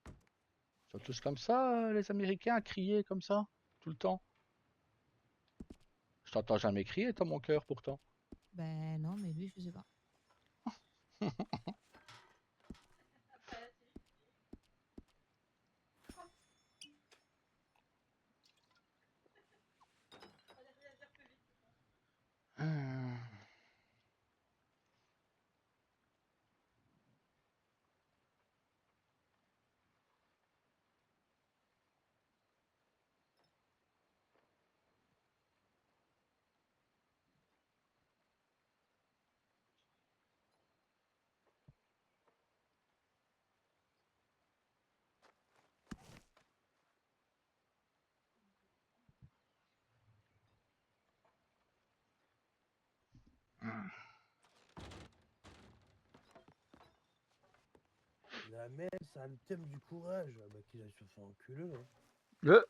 Ils sont tous comme ça, les Américains, à crier comme ça, tout le temps. Je t'entends jamais crier, toi, mon cœur, pourtant. Ben non, mais lui, je sais pas. La mère, ça a le thème du courage. Ah bah qu'il aille se faire enculer. Hein.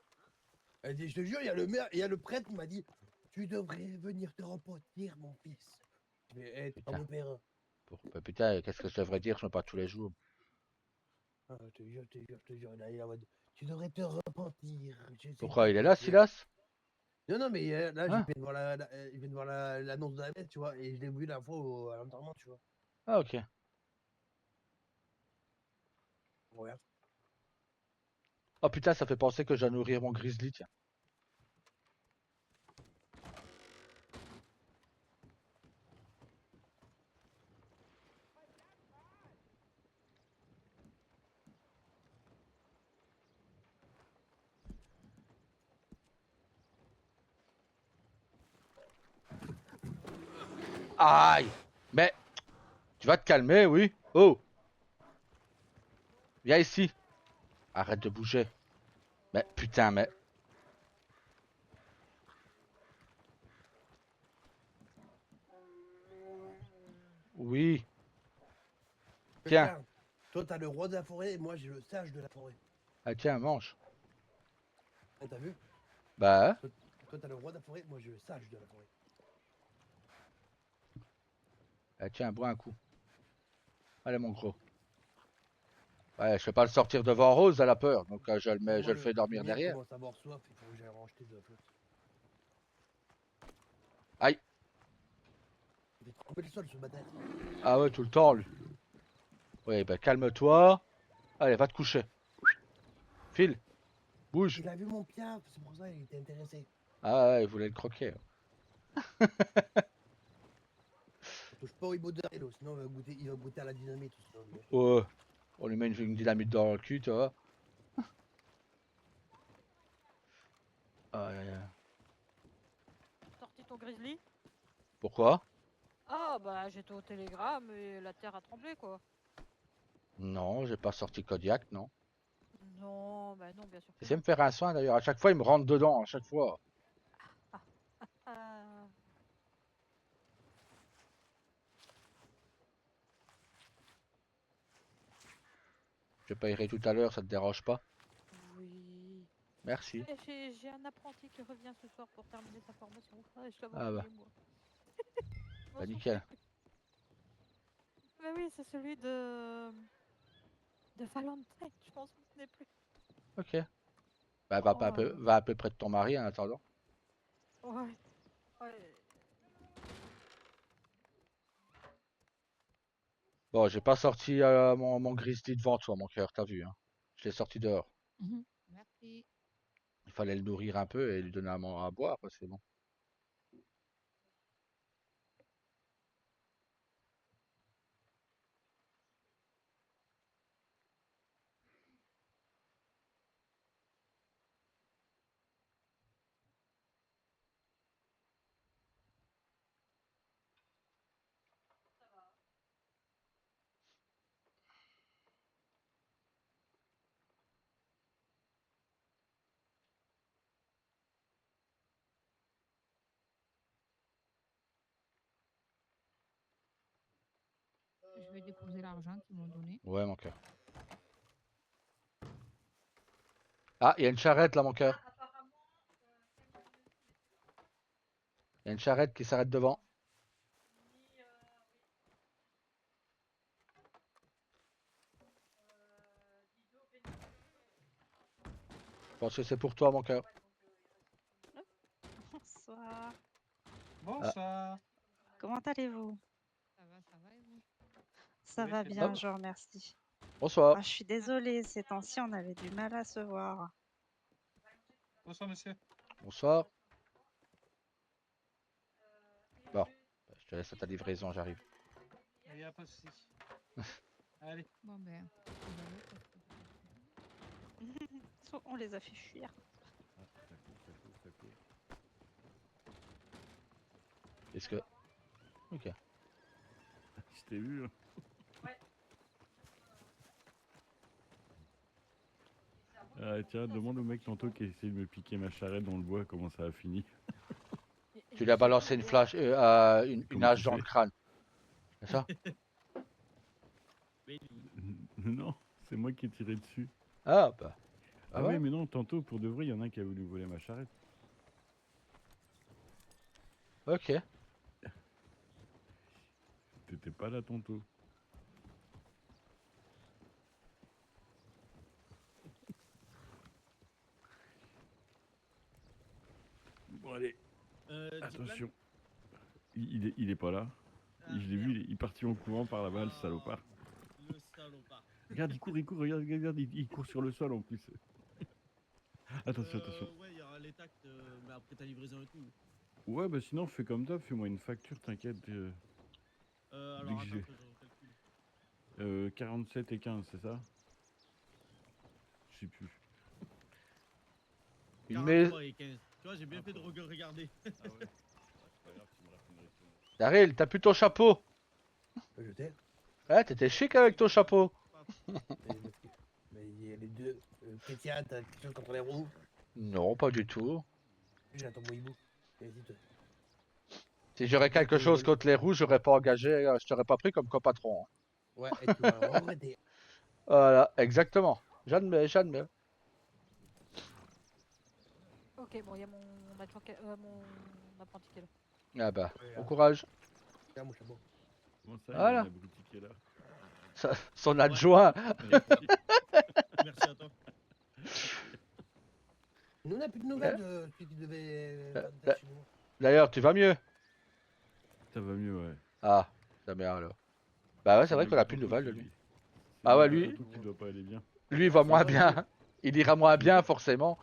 Elle dit, je te jure, il y a le maire, il y a le prêtre qui m'a dit, tu devrais venir te repentir, mon fils. Mais t'es pas mon père. Hein. Bah, putain, qu'est-ce que je devrais dire? Je me bats tous les jours. Ah, je te jure, là, il est en mode, tu devrais te repentir. Pourquoi il est là, Silas? Non, mais là, Hein? il vient de voir l'annonce de la messe, tu vois, et je l'ai vu l'info à l'enterrement, tu vois. Ah, ok. Ouais. Oh putain, ça fait penser que je dois nourrir mon grizzly, tiens. Aïe! Mais, tu vas te calmer, oui? Oh! Viens ici. Arrête de bouger. Mais, putain, mais... Oui. Tiens. Toi, t'as le roi de la forêt, et moi, j'ai le sage de la forêt. Ah, tiens, mange. Ah, t'as vu? Bah, Toi, t'as le roi de la forêt, moi, je le sage de la forêt. Eh, tiens, bois un coup. Allez, mon gros. Ouais, je vais pas le sortir devant Rose, elle a peur. Donc je le fais dormir Le mien derrière. commence à avoir soif, il faut que j'aille racheter de la flotte. Aïe. Il fait tremper le sol, ce bâtard. Ah ouais, tout le temps, lui. Oui, bah calme-toi. Allez, va te coucher. File. Bouge. Il a vu mon piaf, c'est pour ça qu'il était intéressé. Ah ouais, il voulait le croquer. Touche pas au hibou de Hello, sinon il va goûter à la dynamite. Sinon, lui. Ouais. On lui met une dynamite dans le cul, tu vois. Aïe, aïe, aïe. Sorti ton grizzly? Pourquoi? Ah bah j'étais au télégramme et la terre a tremblé quoi. Non, j'ai pas sorti Kodiak, non. Non, bah non, bien sûr. Essaye de me faire un soin d'ailleurs. À chaque fois, il me rentre dedans, à chaque fois. Ah. Je paierai tout à l'heure, ça te dérange pas? Oui. Merci. J'ai un apprenti qui revient ce soir pour terminer sa formation. Ah, je l'avais Ah bah. oublié, moi. Je m'en Bah nickel. souvenais plus. Mais oui, c'est celui de Valentine, je m'en souvenais plus. Ok. Bah va à peu près de ton mari en attendant. Ouais. Ouais. Bon, j'ai pas sorti mon grizzly devant toi, mon cœur, t'as vu, hein. Je l'ai sorti dehors. Merci. Il fallait le nourrir un peu et lui donner à boire, c'est bon. Je vais déposer l'argent qu'ils m'ont donné. Ouais, mon cœur. Ah, il y a une charrette là, mon cœur. Il y a une charrette qui s'arrête devant. Je pense que c'est pour toi, mon cœur. Bonsoir. Bonsoir. Comment allez-vous? Ça va et vous? Ça Oui, va c'est bien, ça. je vous remercie. Bonsoir. Ah, je suis désolée, ces temps-ci, on avait du mal à se voir. Bonsoir, monsieur. Bonsoir. Bon, je te laisse à ta livraison, j'arrive. Il n'y a pas de souci. Allez. Bon ben, On les a fait fuir. Est-ce que... Ok. Je t'ai vu. Ah, tiens, demande au mec tantôt qui a essayé de me piquer ma charrette dans le bois comment ça a fini. Tu lui as balancé une flash, une hache dans le crâne. C'est ça? Non, c'est moi qui ai tiré dessus. Ah bah. Ah ouais, mais non, tantôt pour de vrai, il y en a un qui a voulu voler ma charrette. Ok. T'étais pas là tantôt. Bon allez, attention. Il est pas là. Je l'ai vu, il est parti en courant par là-bas, le salopard. Le salopard. Regarde, regarde, il court sur le sol en plus. Attention. Ouais, il y aura les tacts, mais après ta livraison et tout. Ouais, bah sinon, fais comme ça, fais-moi une facture, t'inquiète. Alors, dès que attends, j'ai- que je calcule. 47 et 15, c'est ça? Je sais plus. Une mais... 43 et 15. Tu vois, j'ai bien fait de regarder. Ah ouais. C'est pas grave, tu me raffinerais tout. Daryl, t'as plus ton chapeau. Je t'ai. Ouais, t'étais chic avec ton chapeau. Mais il y a les deux. Chrétien, t'as quelque chose contre les roues? Non, pas du tout. J'attends mon hibou. Vas-y, toi. Si j'aurais quelque chose contre les rouges, j'aurais pas engagé, je t'aurais pas pris comme copatron. Hein. Ouais, et tu vas regretter. Voilà, exactement. J'admets. Ok, Ok, bon, il y a mon adjoint, mon apprenti qui est là. Ah bah, Ouais, bon hein. courage. Tiens, mon chameau. Comment ça, il Voilà. y a un abruti qui est là Son adjoint. Merci. Merci à toi. Nous, on n'a plus de nouvelles de celui qui devait faire des D'a- tâches chez nous. D'ailleurs, tu vas mieux? Ça va mieux, ouais. Ah, ça merde alors. Bah ouais, c'est vrai qu'on a plus de nouvelles de lui. Ah ouais, lui, Tonto qui doit pas aller bien. lui il va moins vrai, bien. Il ira moins bien forcément.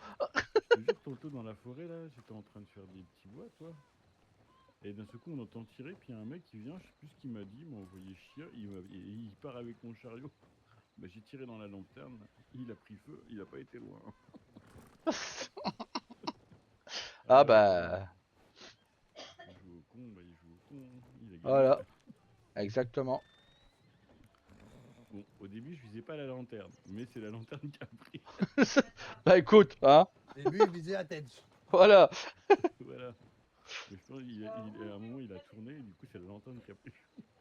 Je te jure, Tonto, dans la forêt, là, j'étais en train de faire des petits bois, toi. Et d'un seul coup, on entend tirer, puis il y a un mec qui vient, je sais plus ce qu'il m'a dit, il m'a envoyé chier, il part avec mon chariot. Bah, j'ai tiré dans la lanterne, il a pris feu, il a pas été loin. Ah bah, Il joue au con, bah il joue au con, il a gagné. voilà. Exactement. Bon, au début, je visais pas la lanterne, mais c'est la lanterne qui a pris. Bah écoute, hein. Et lui, il visait la tête. Voilà. Voilà. Mais je pense qu'à un moment, il a tourné, et du coup, c'est la lanterne qui a pris.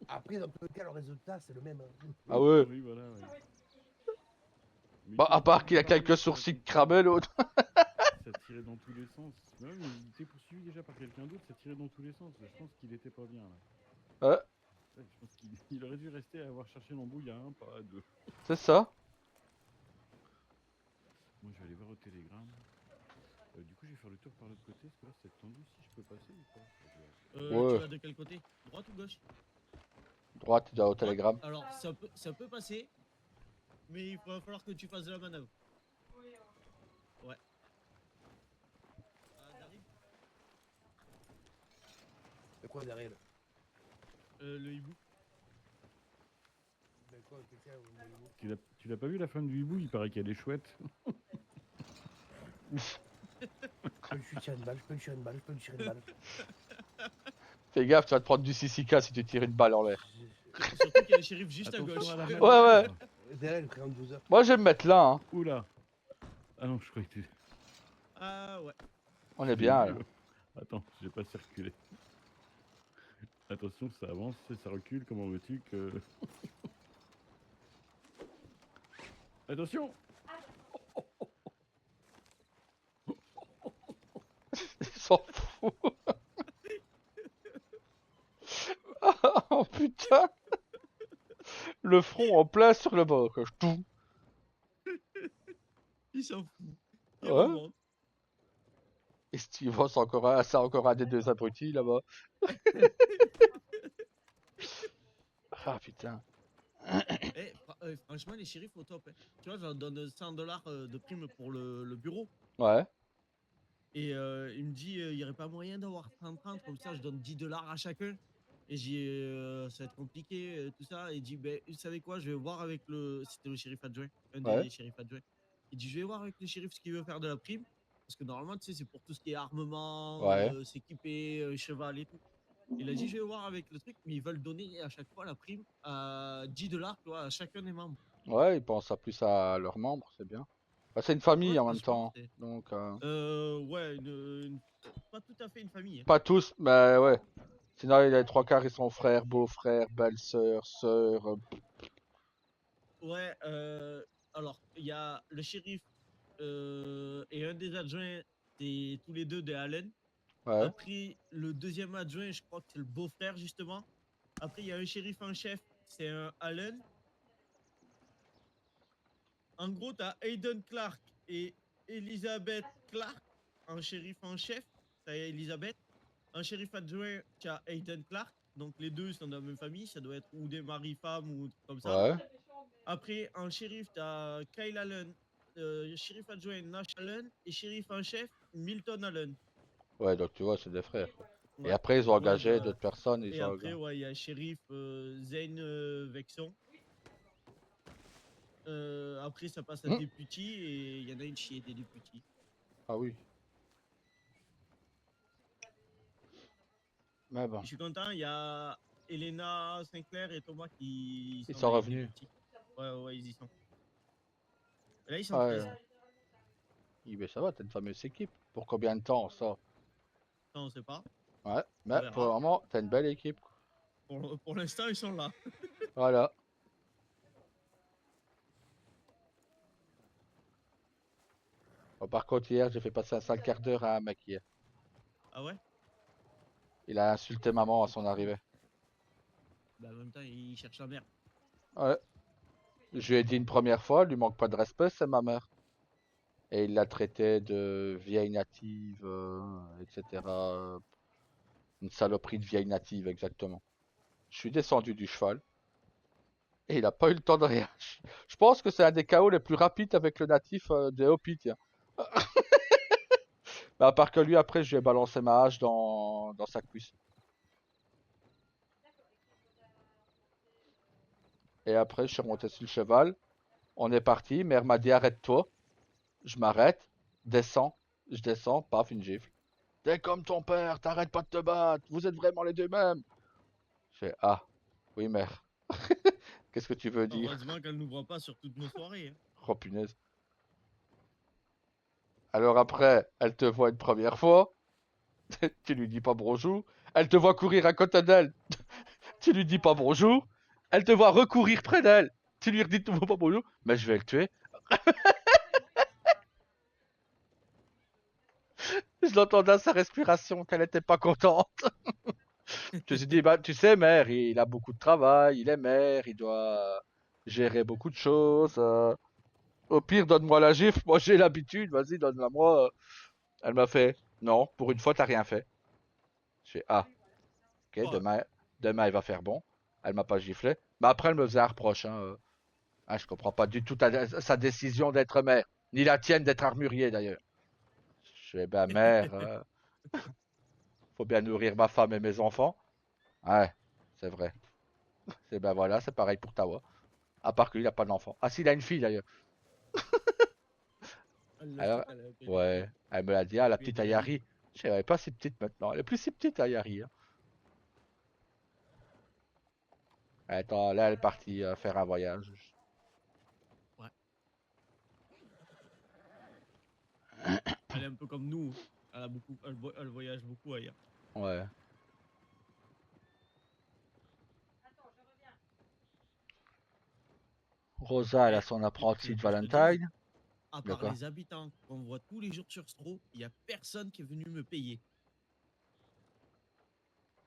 Après, dans tous les cas, le résultat, c'est le même. Hein. Ah ouais. Oui, voilà, ouais. Mais Bah, à part il qu'il a parlait, quelques ça sourcils cramés, l'autre. Ça tirait dans tous les sens. Même il était poursuivi déjà par quelqu'un d'autre, ça tirait dans tous les sens. Je pense qu'il était pas bien là. Ouais, Ouais, je pense qu'il aurait dû rester à avoir cherché l'embrouille à un, pas à deux. c'est ça. Moi je vais aller voir au télégramme. Du coup je vais faire le tour par l'autre côté, parce que là c'est tendu si je peux passer ou pas. Ouais. Tu vas de quel côté? Droite ou gauche? Droite, il doit au télégramme. Alors ça peut passer, mais il va falloir que tu fasses de la manœuvre. Ouais. J'arrive. C'est quoi derrière là? Le hibou. Ben quoi, qu'est-ce qu'il y a, vous me dites? Tu l'as pas vu la fin du hibou? Il paraît qu'elle est chouette. Je peux lui tirer une balle, je peux lui tirer une balle, je peux lui tirer une balle. Fais gaffe, tu vas te prendre du 6K si tu tires une balle en l'air. Surtout qu'il y a le shérif juste à Attention gauche. à la main. Ouais, ouais. Derrière, le prénom de 12 heures. Moi, je vais me mettre là, hein. Oula. Ah non, je croyais que tu... Ah ouais. On est bien, là. Attends, j'ai pas circulé. Attention, ça avance, ça recule, comment veux-tu que... Attention. Il s'en fout. Oh putain. Le front en plein sur le bord. Tout. Il s'en fout. Il Ouais. remonte. Et Steve, c'est encore un des deux abrutis là-bas. Ah putain. Franchement, les shérifs au top. Hein. Tu vois, je leur donne $100 de prime pour le bureau. Ouais. Et il me dit, il n'y aurait pas moyen d'avoir 30-30, comme ça je donne $10 à chacun. Et j'ai ça va être compliqué, tout ça. Et il dit, ben, vous savez quoi, je vais voir avec le. C'était le shérif adjoint, un Ouais. des shérifs adjoints. Il dit, je vais voir avec le shérif ce qu'il veut faire de la prime. Parce que normalement, tu sais, c'est pour tout ce qui est armement, Ouais. s'équiper, cheval et tout. Il a dit, je vais voir avec le truc, mais ils veulent donner à chaque fois la prime à $10, tu vois, à chacun des membres. Ouais, ils pensent plus à leurs membres, c'est bien. Bah, c'est une famille Ouais, en même franchement, temps. c'est- Donc, Ouais, pas tout à fait une famille. Hein. pas tous, mais ouais. Sinon, il y a les trois quarts, ils sont frères, beaux-frères, belles-sœurs, sœurs. Ouais, alors, il y a le shérif et un des adjoints, c'est tous les deux des Allen. Ouais. Après, le deuxième adjoint, je crois que c'est le beau-frère, justement. Après, il y a un shérif en chef, c'est un Allen. En gros, tu as Hayden Clark et Elizabeth Clark en shérif en chef. Ça y est, Elizabeth. En shérif adjoint, tu as Hayden Clark. Donc, les deux sont dans la même famille. Ça doit être ou des maris-femmes ou comme ça. Ouais. Après, en shérif, tu as Kyle Allen, shérif adjoint Nash Allen et shérif en chef Milton Allen. Ouais, donc tu vois, c'est des frères. Quoi. Et Ouais. après, ils ont Ouais, engagé bah, d'autres personnes. et après, ouais, il y a shérif Zane Vexon. Après, ça passe à député et il y en a une chier des députés. Ah oui. Mais bon. Je suis content, il y a Elena Sinclair et Thomas qui Ils sont sont dans les revenus. députés. Ouais, ils y sont. Et là, ils sont Ouais. 13. Mais ça va, t'as une fameuse équipe. Pour combien de temps, ça? Ça, on sait pas. Ouais, On mais verra. pour le moment, t'as une belle équipe. Pour l'instant, ils sont là. Voilà. Bon, par contre, hier, j'ai fait passer un sale quart d'heure à un mec hier. Ah ouais? Il a insulté maman à son arrivée. Bah en même temps, il cherche la mère. Ouais. Je lui ai dit une première fois, lui manque pas de respect, c'est ma mère. Et il l'a traité de vieille native, etc. Une saloperie de vieille native, exactement. Je suis descendu du cheval. Et il a pas eu le temps de rien. Je pense que c'est un des KO les plus rapides avec le natif des Hopi, tiens. Mais à part que lui, après, je lui ai balancé ma hache dans sa cuisse. Et après, je suis remonté sur le cheval. On est parti. Mère m'a dit arrête-toi. Je m'arrête. Descends. Je descends. Paf, une gifle. T'es comme ton père. T'arrêtes pas de te battre. Vous êtes vraiment les deux mêmes. Je fais ah. Oui, mère. Qu'est-ce que tu veux dire? Heureusement qu'elle n'ouvre pas sur toutes nos soirées. Hein. Oh punaise. Alors après, elle te voit une première fois. Tu lui dis pas bonjour. Elle te voit courir à côté d'elle. Tu lui dis pas bonjour. Elle te voit recourir près d'elle. Tu lui redis pas bonjour. Mais je vais le tuer. Je l'entendais à sa respiration qu'elle était pas contente. Je me suis dit, bah, tu sais, mère, il a beaucoup de travail, il est maire, il doit gérer beaucoup de choses. Au pire, donne-moi la gifle, moi j'ai l'habitude, vas-y, donne-la moi. Elle m'a fait, non, pour une fois, t'as rien fait. Je fais, ah, ok, demain il va faire bon. Elle m'a pas giflé. Mais après, elle me faisait un reproche. Hein. Ah, je comprends pas du tout sa décision d'être maire, ni la tienne d'être armurier d'ailleurs. Je fais, ben mère, faut bien nourrir ma femme et mes enfants. Ouais, c'est vrai. C'est ben voilà, c'est pareil pour Tawa. À part qu'il a pas d'enfant. Ah si, il a une fille d'ailleurs. Alors, ouais, elle me l'a dit, ah la petite Ayari. Je sais, elle est pas si petite maintenant. Elle est plus si petite Ayari. Hein. Attends, là elle est partie faire un voyage. Ouais. Elle est un peu comme nous. Elle, a beaucoup, elle voyage beaucoup ailleurs. Ouais. Rosa, elle a son apprenti de Valentine. À part les habitants qu'on voit tous les jours sur Stro, il n'y a personne qui est venu me payer.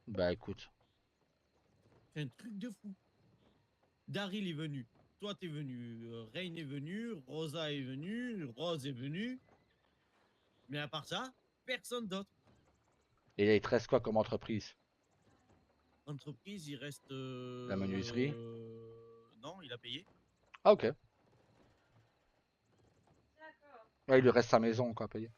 Bah écoute. C'est un truc de fou. Daryl est venu. Toi, t'es venu. Rain est venu. Rosa est venue. Rose est venue. Mais à part ça, personne d'autre. Et il te reste quoi comme entreprise? Entreprise, il reste. La menuiserie? Non, il a payé. Ah ok. Ouais, il lui reste sa maison quoi à payer.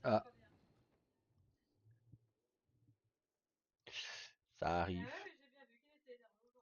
Ah. Ça arrive.